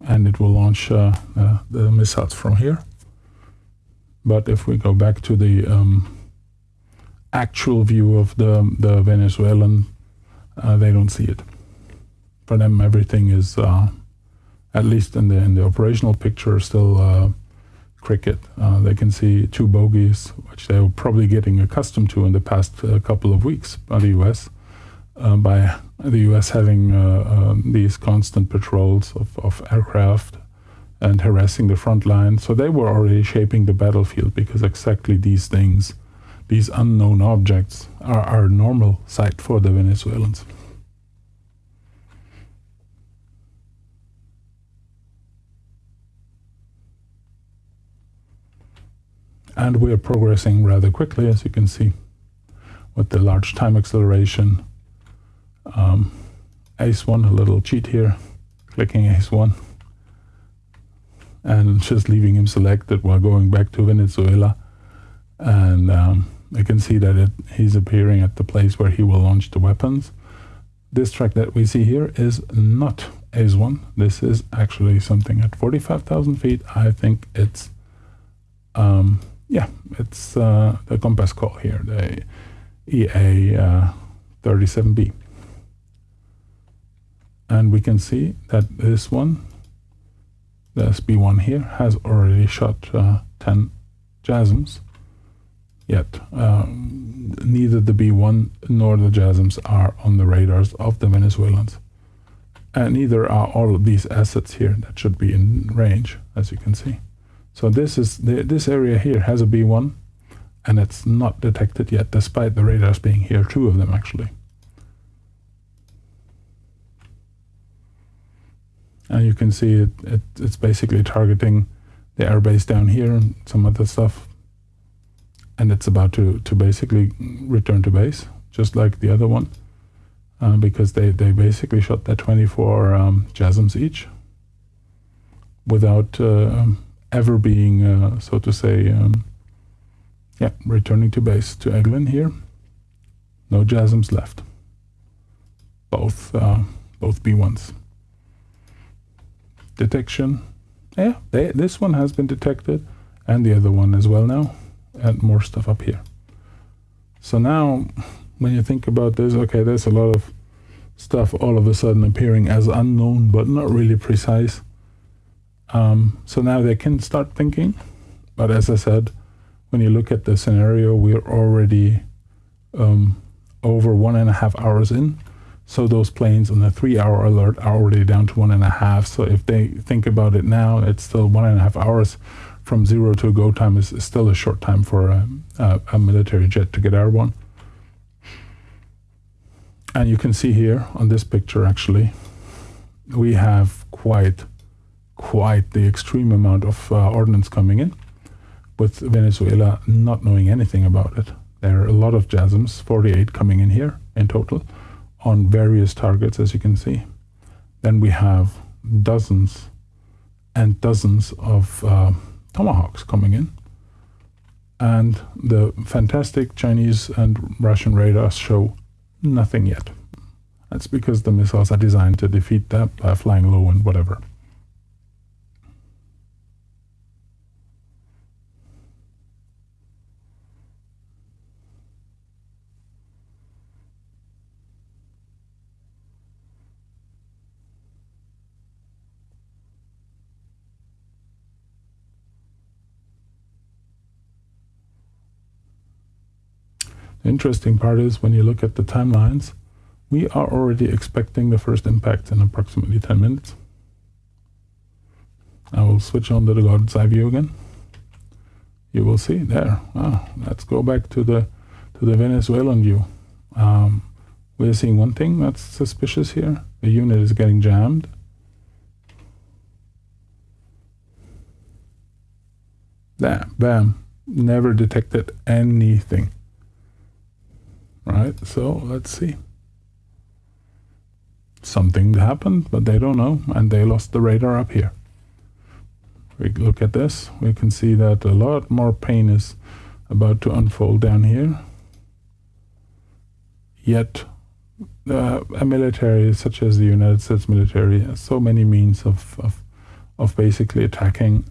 A: And it will launch the missiles from here. But if we go back to the actual view of the Venezuelan, they don't see it. For them, everything is, at least in the operational picture, still cricket. They can see two bogeys, which they were probably getting accustomed to in the past couple of weeks by the U.S. By the U.S. having these constant patrols of aircraft and harassing the front line. So they were already shaping the battlefield, because exactly these things, these unknown objects, are a normal sight for the Venezuelans. And we are progressing rather quickly, as you can see, with the large time acceleration. ACE-1, a little cheat here, clicking ACE-1, and just leaving him selected while going back to Venezuela. And I can see that he's appearing at the place where he will launch the weapons. This track that we see here is not ACE-1. This is actually something at 45,000 feet. I think it's, it's the compass call here, the EA-37B. And we can see that this one, the SB-1 here, has already shot 10 JASSMs. Yet neither the B-1 nor the JASSMs are on the radars of the Venezuelans. And neither are all of these assets here that should be in range, as you can see. So this area here has a B-1, and it's not detected yet, despite the radars being here, two of them actually. And you can see it's basically targeting the airbase down here and some other stuff. And it's about to basically return to base, just like the other one, because they basically shot that 24 JASSMs each without ever being, so to say, returning to base. To Eglin here, no JASSMs left. Both B-1s. Detection, this one has been detected, and the other one as well now, and more stuff up here. So now, when you think about this, okay, there's a lot of stuff all of a sudden appearing as unknown, but not really precise. So now they can start thinking, but as I said, when you look at the scenario, we're already over 1.5 hours in. So those planes on the 3-hour alert are already down to 1.5. So if they think about it now, it's still 1.5 hours from zero to go time is still a short time for a military jet to get airborne. And you can see here on this picture, actually, we have quite the extreme amount of ordnance coming in, with Venezuela not knowing anything about it. There are a lot of JASSMs, 48 coming in here in total, on various targets, as you can see. Then we have dozens and dozens of Tomahawks coming in. And the fantastic Chinese and Russian radars show nothing yet. That's because the missiles are designed to defeat that by flying low and whatever. The interesting part is when you look at the timelines, we are already expecting the first impact in approximately 10 minutes. I will switch on to the God's eye view again. You will see there. Let's go back to the Venezuelan view. We're seeing one thing that's suspicious here. The unit is getting jammed. There, bam, never detected anything. Right, so let's see. Something happened, but they don't know, and they lost the radar up here. We look at this, we can see that a lot more pain is about to unfold down here. Yet, a military such as the United States military has so many means of basically attacking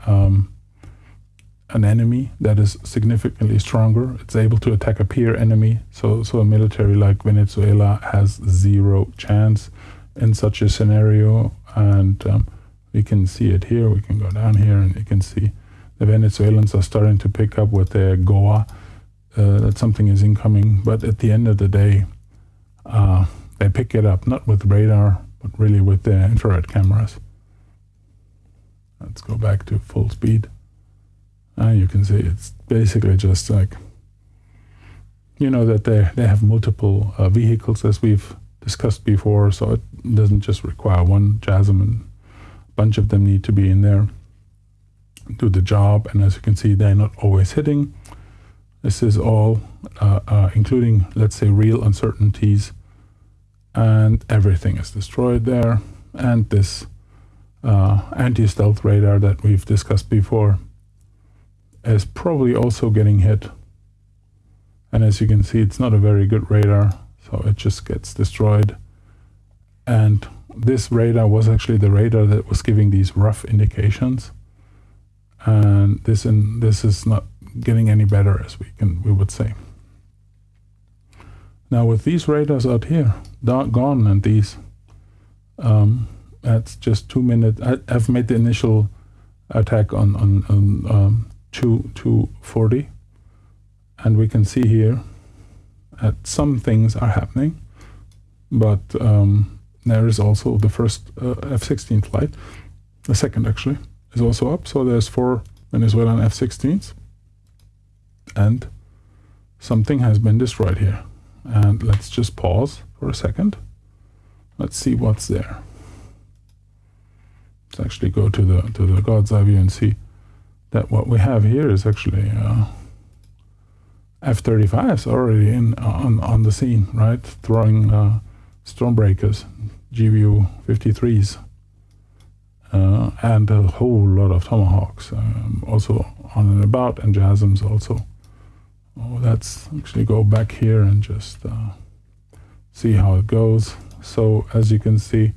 A: an enemy that is significantly stronger. It's able to attack a peer enemy. So a military like Venezuela has zero chance in such a scenario. And we can see it here. We can go down here and you can see the Venezuelans are starting to pick up with their GOA that something is incoming. But at the end of the day, they pick it up, not with radar, but really with their infrared cameras. Let's go back to full speed. You can see it's basically just like, you know, that they have multiple vehicles, as we've discussed before, so it doesn't just require one JASSM, and a bunch of them need to be in there, do the job. And as you can see, they're not always hitting. This is all including, let's say, real uncertainties, and everything is destroyed there. And this anti-stealth radar that we've discussed before is probably also getting hit. And as you can see, it's not a very good radar, so it just gets destroyed. And this radar was actually the radar that was giving these rough indications. And this is not getting any better, as we would say. Now with these radars out here gone, and these that's just 2 minutes. I've made the initial attack on 240, and we can see here that some things are happening, but there is also the first F-16 flight. The second actually is also up, so there's 4 Venezuelan F-16s, and something has been destroyed here. And let's just pause for a second. Let's see what's there. Let's actually go to the God's eye view and see that what we have here is actually F-35s already on the scene, right? Throwing Stormbreakers, GBU-53s, and a whole lot of Tomahawks, also on and about, and JASSMs also. Let's actually go back here and just see how it goes. So as you can see,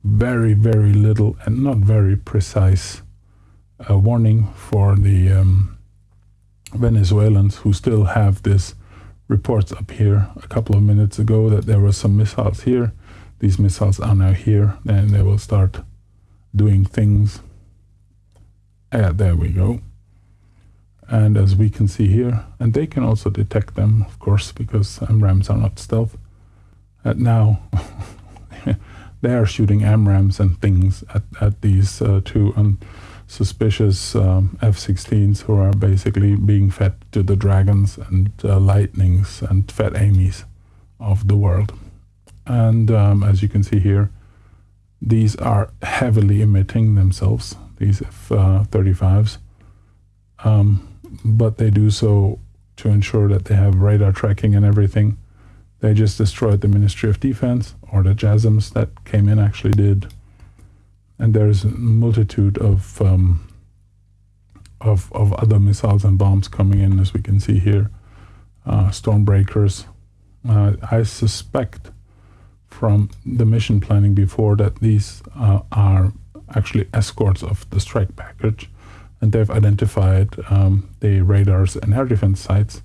A: very, very little and not very precise warning for the Venezuelans, who still have this reports up here a couple of minutes ago that there were some missiles here. These missiles are now here, and they will start doing things. There we go. And as we can see here, and they can also detect them, of course, because AMRAAMs are not stealth. And now they are shooting AMRAAMs and things at these two unsuspicious F-16s, who are basically being fed to the dragons and lightnings and fed Amy's of the world. And as you can see here, these are heavily emitting themselves, these F-35s. But they do so to ensure that they have radar tracking and everything. They just destroyed the Ministry of Defense, or the JASMs that came in actually did. And there's a multitude of other missiles and bombs coming in, as we can see here. Stormbreakers. I suspect from the mission planning before that these are actually escorts of the strike package, and they've identified the radars and air defense sites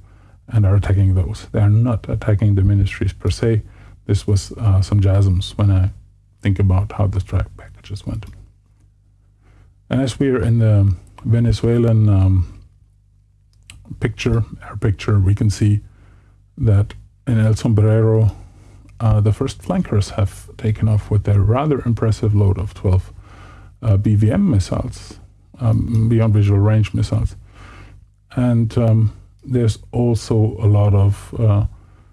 A: and are attacking those. They are not attacking the ministries per se. This was some JASMs when I think about how the strike packages went. And as we are in the Venezuelan air picture, we can see that in El Sombrero, the first flankers have taken off with their rather impressive load of 12 BVM missiles, beyond visual range missiles. And there's also a lot of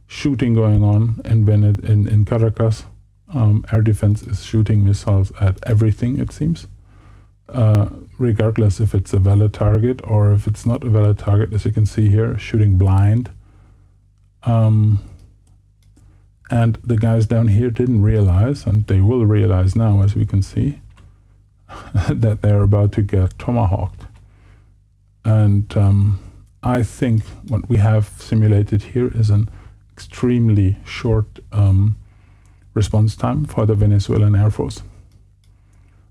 A: shooting going on in Caracas. Air defense is shooting missiles at everything, it seems, regardless if it's a valid target or if it's not a valid target, as you can see here, shooting blind. And the guys down here didn't realize, and they will realize now, as we can see, that they're about to get tomahawked. And I think what we have simulated here is an extremely short response time for the Venezuelan Air Force.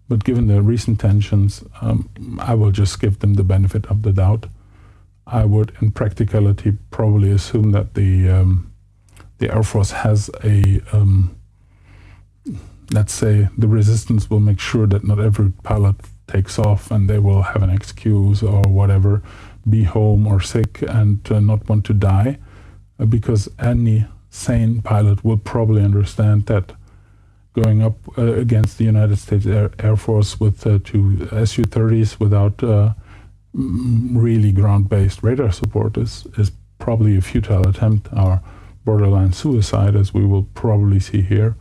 A: But given the recent tensions, I will just give them the benefit of the doubt. I would, in practicality, probably assume that the Air Force has a, let's say, the resistance will make sure that not every pilot takes off, and they will have an excuse or whatever, be home or sick and not want to die, because any sane pilot will probably understand that going up against the United States Air Force with two Su-30s without really ground-based radar support is probably a futile attempt, or borderline suicide, as we will probably see here.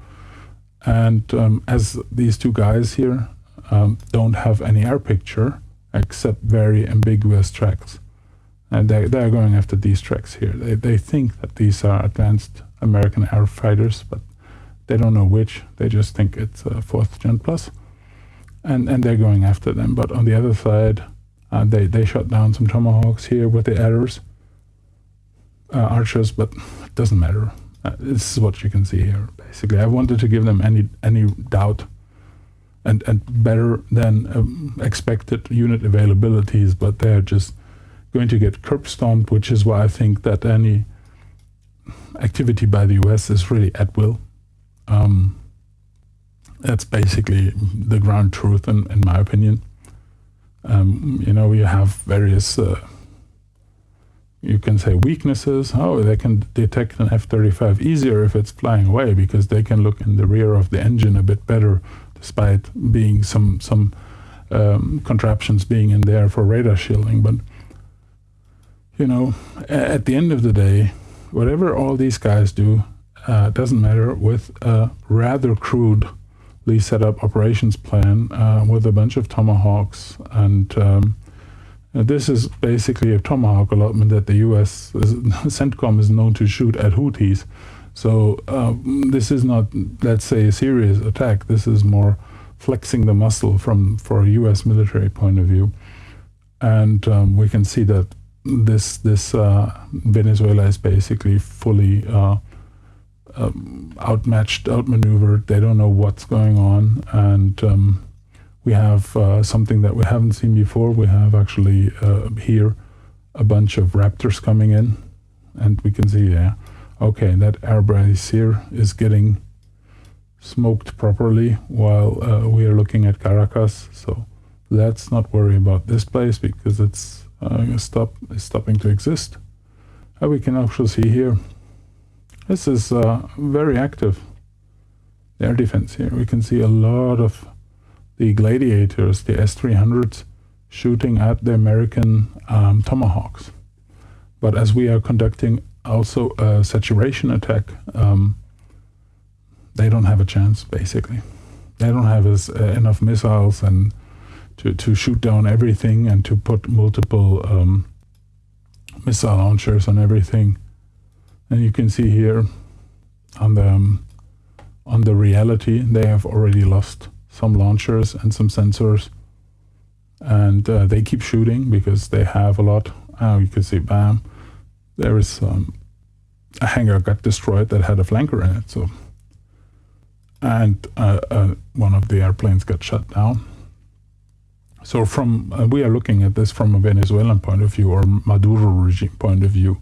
A: And as these two guys here don't have any air picture except very ambiguous tracks, and they're going after these tracks here. They think that these are advanced American air fighters, but they don't know which. They just think it's a 4th Gen Plus, and they're going after them. But on the other side, they shot down some Tomahawks here with the Archers, but it doesn't matter. This is what you can see here, basically. I wanted to give them any doubt and better than expected unit availabilities, but they're just going to get curb stomped, which is why I think that any activity by the US is really at will. That's basically the ground truth, in my opinion. You have various, you can say, weaknesses. Oh, they can detect an F-35 easier if it's flying away, because they can look in the rear of the engine a bit better, despite being some contraptions being in there for radar shielding. But, at the end of the day, whatever all these guys do, doesn't matter with a rather crudely set up operations plan with a bunch of Tomahawks. And this is basically a Tomahawk allotment that the US CENTCOM is known to shoot at Houthis. So this is not, let's say, a serious attack. This is more flexing the muscle for a US military point of view. And we can see that this Venezuela is basically fully outmatched, outmaneuvered. They don't know what's going on, and we have something that we haven't seen before. We have actually here a bunch of Raptors coming in, and we can see, okay, that airbase here is getting smoked properly while we are looking at Caracas. So let's not worry about this place, because it's stopping to exist. We can actually see here, this is very active, the air defense here. We can see a lot of the Gladiators, the S-300s, shooting at the American Tomahawks. But as we are conducting also a saturation attack, they don't have a chance, basically. They don't have enough missiles and to shoot down everything and to put multiple missile launchers on everything. And you can see here on the reality, they have already lost some launchers and some sensors, and they keep shooting because they have a lot. You can see, bam, there is a hangar got destroyed that had a flanker in it. So, and one of the airplanes got shut down. So from we are looking at this from a Venezuelan point of view or Maduro regime point of view.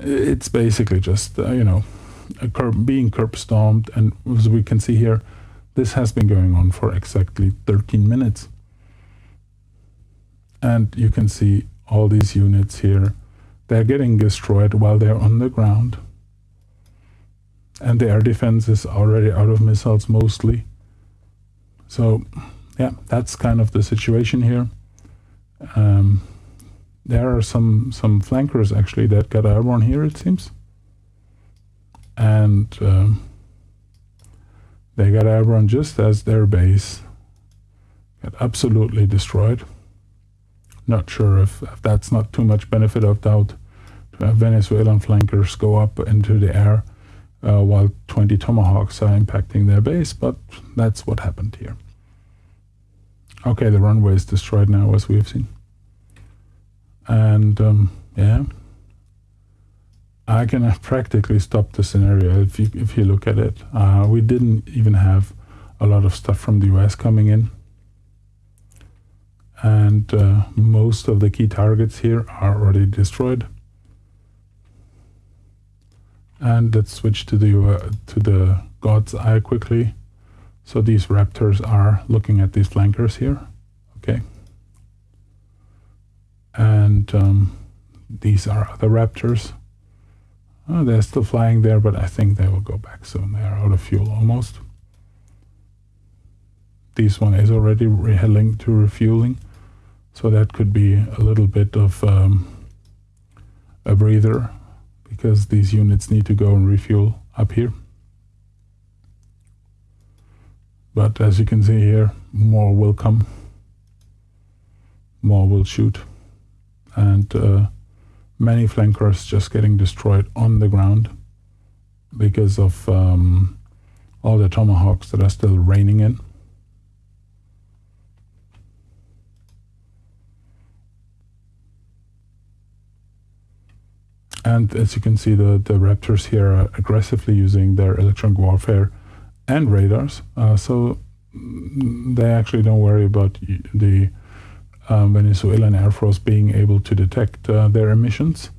A: It's basically just being curb stomped, and as we can see here, this has been going on for exactly 13 minutes. And you can see all these units here, they're getting destroyed while they're on the ground. And the air defense is already out of missiles mostly. So yeah, that's kind of the situation here. There are some flankers actually that got airborne here, it seems. And they got airborne just as their base got absolutely destroyed. Not sure if that's not too much benefit of doubt to have Venezuelan flankers go up into the air while 20 Tomahawks are impacting their base, but that's what happened here. Okay, the runway is destroyed now, as we've seen. And yeah, I can practically stop the scenario if you look at it. We didn't even have a lot of stuff from the US coming in. And most of the key targets here are already destroyed. And let's switch to the God's Eye quickly. So these Raptors are looking at these flankers here. Okay. And these are other Raptors. They're still flying there, but I think they will go back soon. They are out of fuel almost. This one is already heading to refueling. So that could be a little bit of a breather, because these units need to go and refuel up here. But as you can see here, more will come. More will shoot. And many flankers just getting destroyed on the ground because of all the Tomahawks that are still raining in. And as you can see, the Raptors here are aggressively using their electronic warfare and radars. So they actually don't worry about the Venezuelan Air Force being able to detect their emissions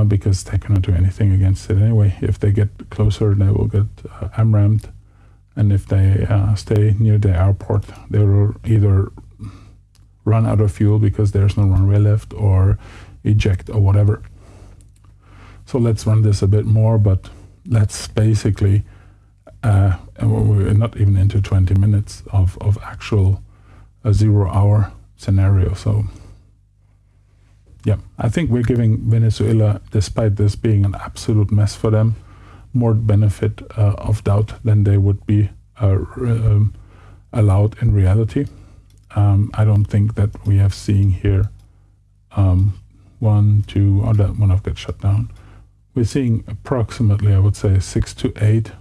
A: because they cannot do anything against it anyway. If they get closer, they will get AMRAM'd. And if they stay near the airport, they will either run out of fuel because there's no runway left, or eject or whatever. So let's run this a bit more, but let's basically, we're not even into 20 minutes of actual 0-hour scenario. So yeah, I think we're giving Venezuela, despite this being an absolute mess for them, more benefit of doubt than they would be allowed in reality. I don't think that we have seen here one, two, oh, that one I've got shut down. We're seeing approximately, I would say, 6 to 8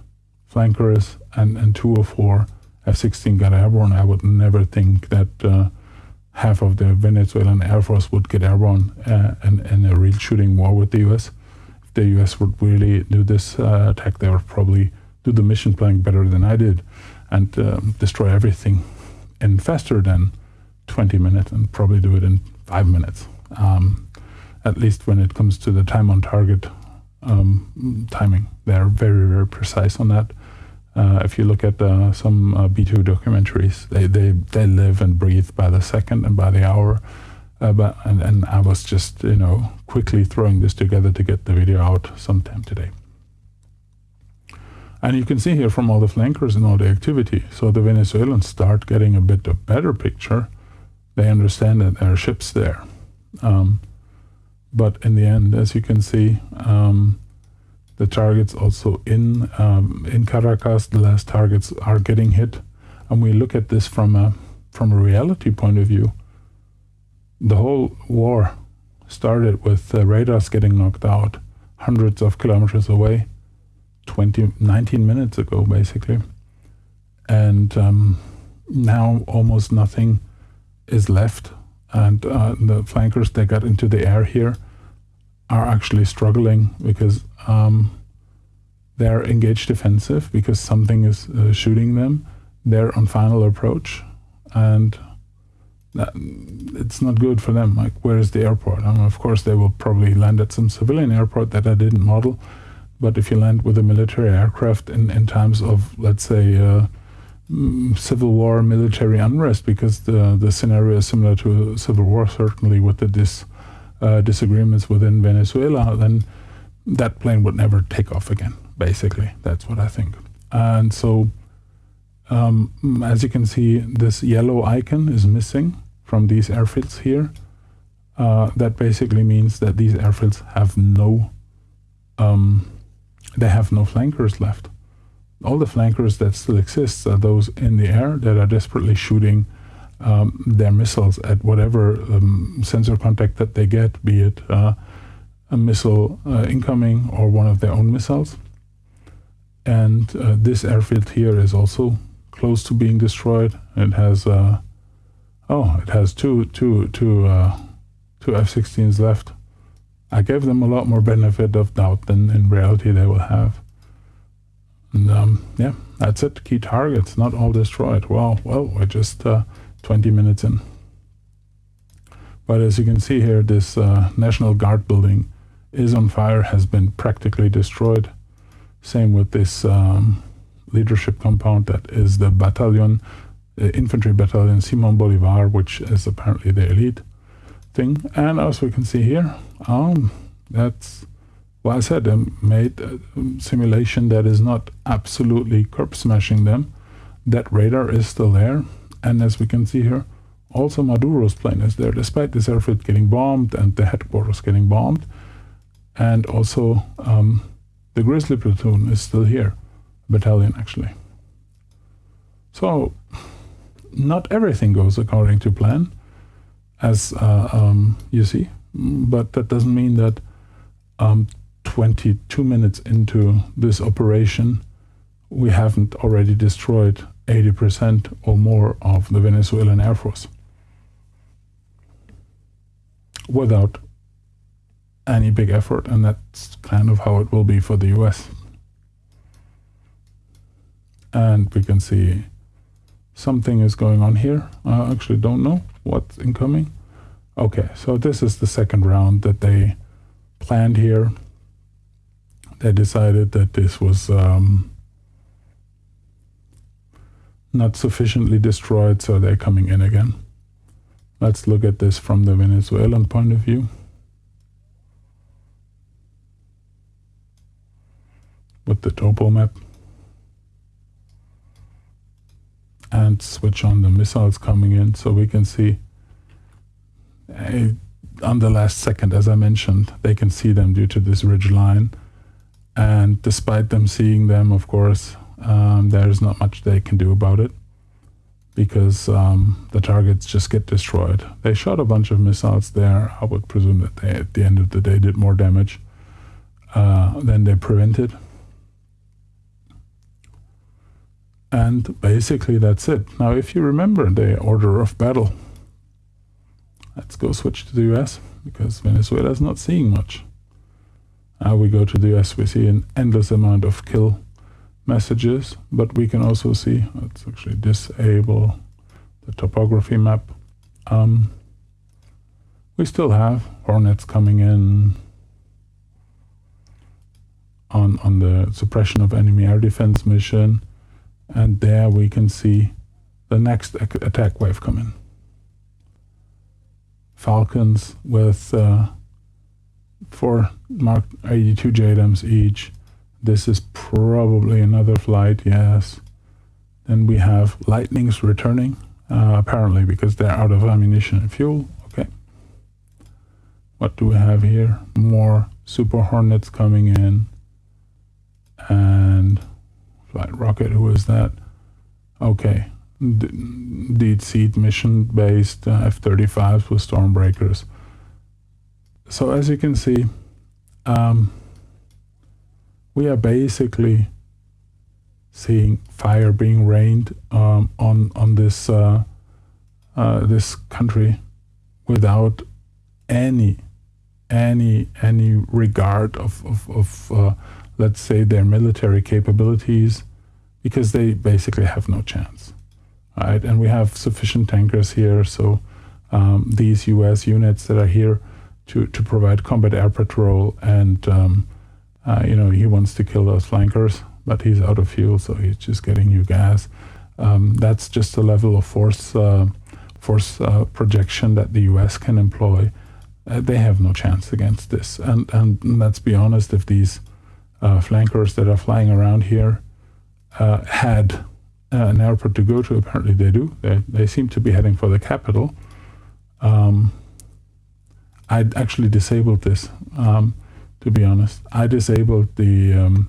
A: flankers and 2 or 4 F-16 got airborne. I would never think that half of the Venezuelan Air Force would get airborne in a real shooting war with the US. If the US would really do this attack, they would probably do the mission planning better than I did and destroy everything in faster than 20 minutes and probably do it in 5 minutes. At least when it comes to the time on target timing. They're very, very precise on that. If you look at some B2 documentaries, they live and breathe by the second and by the hour. And I was just, quickly throwing this together to get the video out sometime today. And you can see here from all the flankers and all the activity. So the Venezuelans start getting a bit of better picture. They understand that there are ships there. But in the end, as you can see, The targets also in Caracas, the last targets are getting hit. And we look at this from a reality point of view. The whole war started with radars getting knocked out hundreds of kilometers away, 19 minutes ago, basically. And now almost nothing is left. And the flankers that got into the air here are actually struggling because they're engaged defensive because something is shooting them. They're on final approach, and it's not good for them. Like, where is the airport? I mean, of course, they will probably land at some civilian airport that I didn't model, but if you land with a military aircraft in times of, let's say, civil war, military unrest, because the scenario is similar to a civil war, certainly with the disagreements within Venezuela, then that plane would never take off again, basically. That's what I think. And so, as you can see, this yellow icon is missing from these airfields here. That basically means that these airfields have no flankers left. All the flankers that still exist are those in the air that are desperately shooting their missiles at whatever sensor contact that they get, be it a missile incoming or one of their own missiles. And this airfield here is also close to being destroyed. It has two F-16s left. I gave them a lot more benefit of doubt than in reality they will have. And yeah, that's it. Key targets, not all destroyed. Wow, well, we're just 20 minutes in. But as you can see here, this National Guard building is on fire, has been practically destroyed. Same with this leadership compound that is the battalion, infantry battalion Simon Bolivar, which is apparently the elite thing. And as we can see here, that's, well, I said, made a simulation that is not absolutely curb smashing them. That radar is still there. And as we can see here, also Maduro's plane is there, despite this airfield getting bombed and the headquarters getting bombed. And also the Grizzly platoon is still here, battalion actually. So not everything goes according to plan, as you see, but that doesn't mean that 22 minutes into this operation, we haven't already destroyed 80% or more of the Venezuelan Air Force without any big effort, and that's kind of how it will be for the US. And we can see something is going on here. I actually don't know what's incoming. Okay, so this is the second round that they planned here. They decided that this was not sufficiently destroyed, so they're coming in again. Let's look at this from the Venezuelan point of view. With the topo map. And switch on the missiles coming in, so we can see on the last second, as I mentioned, they can see them due to this ridge line. And despite them seeing them, of course, there's not much they can do about it, because the targets just get destroyed. They shot a bunch of missiles there. I would presume that they, at the end of the day, did more damage than they prevented. And basically that's it. Now, if you remember the order of battle, let's go switch to the US, because Venezuela is not seeing much. We go to the US, we see an endless amount of kill messages, but we can also see, let's actually disable the topography map. We still have Hornets coming in on the suppression of enemy air defense mission, and there we can see the next attack wave come in. Falcons with 4 Mark 82 JDAMs each. This is probably another flight, yes. Then we have Lightnings returning, apparently because they're out of ammunition and fuel. Okay. What do we have here? More Super Hornets coming in. And flight rocket, who is that? Okay, deep sea mission-based F-35s with Stormbreakers. So as you can see, we are basically seeing fire being rained on this this country without any regard of let's say their military capabilities, because they basically have no chance, right? And we have sufficient tankers here, so these U.S. units that are here to provide combat air patrol, and he wants to kill those flankers, but he's out of fuel, so he's just getting new gas. That's just a level of force projection that the U.S. can employ. They have no chance against this. And let's be honest, if these flankers that are flying around here had an airport to go to, apparently they do. They seem to be heading for the capital. I actually disabled this, to be honest. I disabled the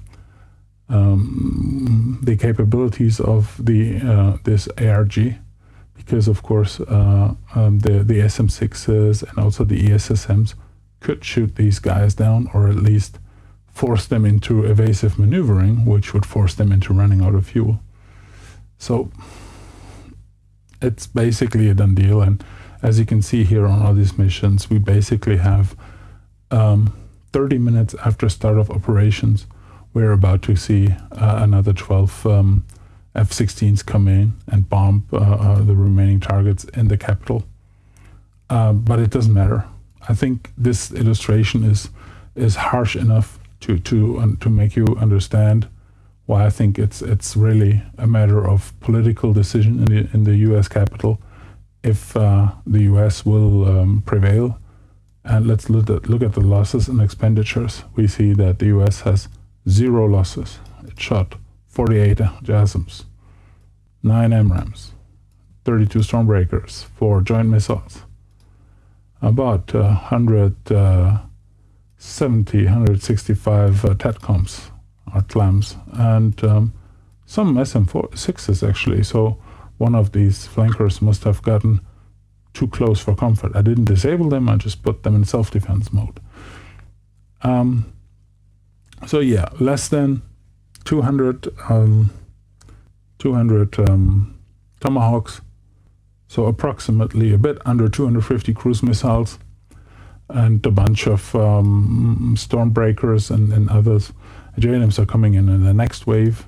A: capabilities of this ARG, because of course the SM-6s and also the ESSMs could shoot these guys down, or at least force them into evasive maneuvering, which would force them into running out of fuel. So it's basically a done deal. And as you can see here on all these missions, we basically have 30 minutes after start of operations, we're about to see another 12 F-16s come in and bomb the remaining targets in the capital. But it doesn't matter. I think this illustration is harsh enough to make you understand why I think it's really a matter of political decision in the U.S. capital if the U.S. will prevail. And let's look at the losses and expenditures. We see that the U.S. has 0 losses. It shot 48 JASSMs, 9 MRAMs, 32 Stormbreakers, 4 joint missiles, about 165 TATCOMs, or TLAMs, and some SM-6s actually. So one of these flankers must have gotten too close for comfort. I didn't disable them, I just put them in self-defense mode. So yeah, less than 200 Tomahawks, so approximately a bit under 250 cruise missiles, and a bunch of Stormbreakers and others. JLMs are coming in the next wave.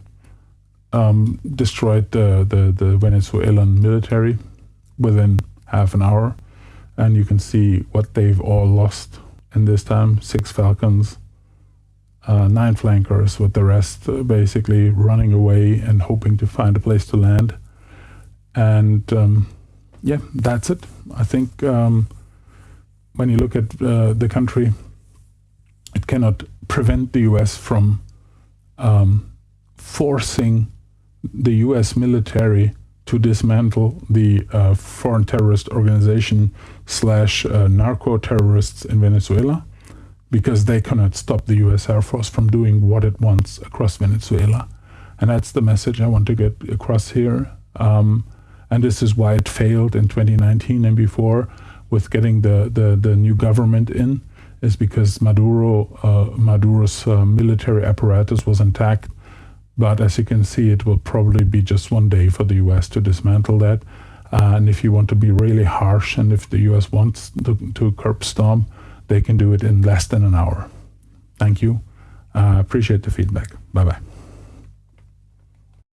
A: Destroyed the Venezuelan military within half an hour, and you can see what they've all lost in this time. 6 Falcons, 9 flankers, with the rest basically running away and hoping to find a place to land. And yeah, that's it. I think when you look at the country, it cannot prevent the US from forcing the US military to dismantle the foreign terrorist organization / narco-terrorists in Venezuela, because they cannot stop the US Air Force from doing what it wants across Venezuela. And that's the message I want to get across here. And this is why it failed in 2019 and before with getting the new government in, is because Maduro's military apparatus was intact. But as you can see, it will probably be just one day for the US to dismantle that. And if you want to be really harsh, and if the US wants to curb stomp, they can do it in less than an hour. Thank you. Appreciate the feedback. Bye-bye.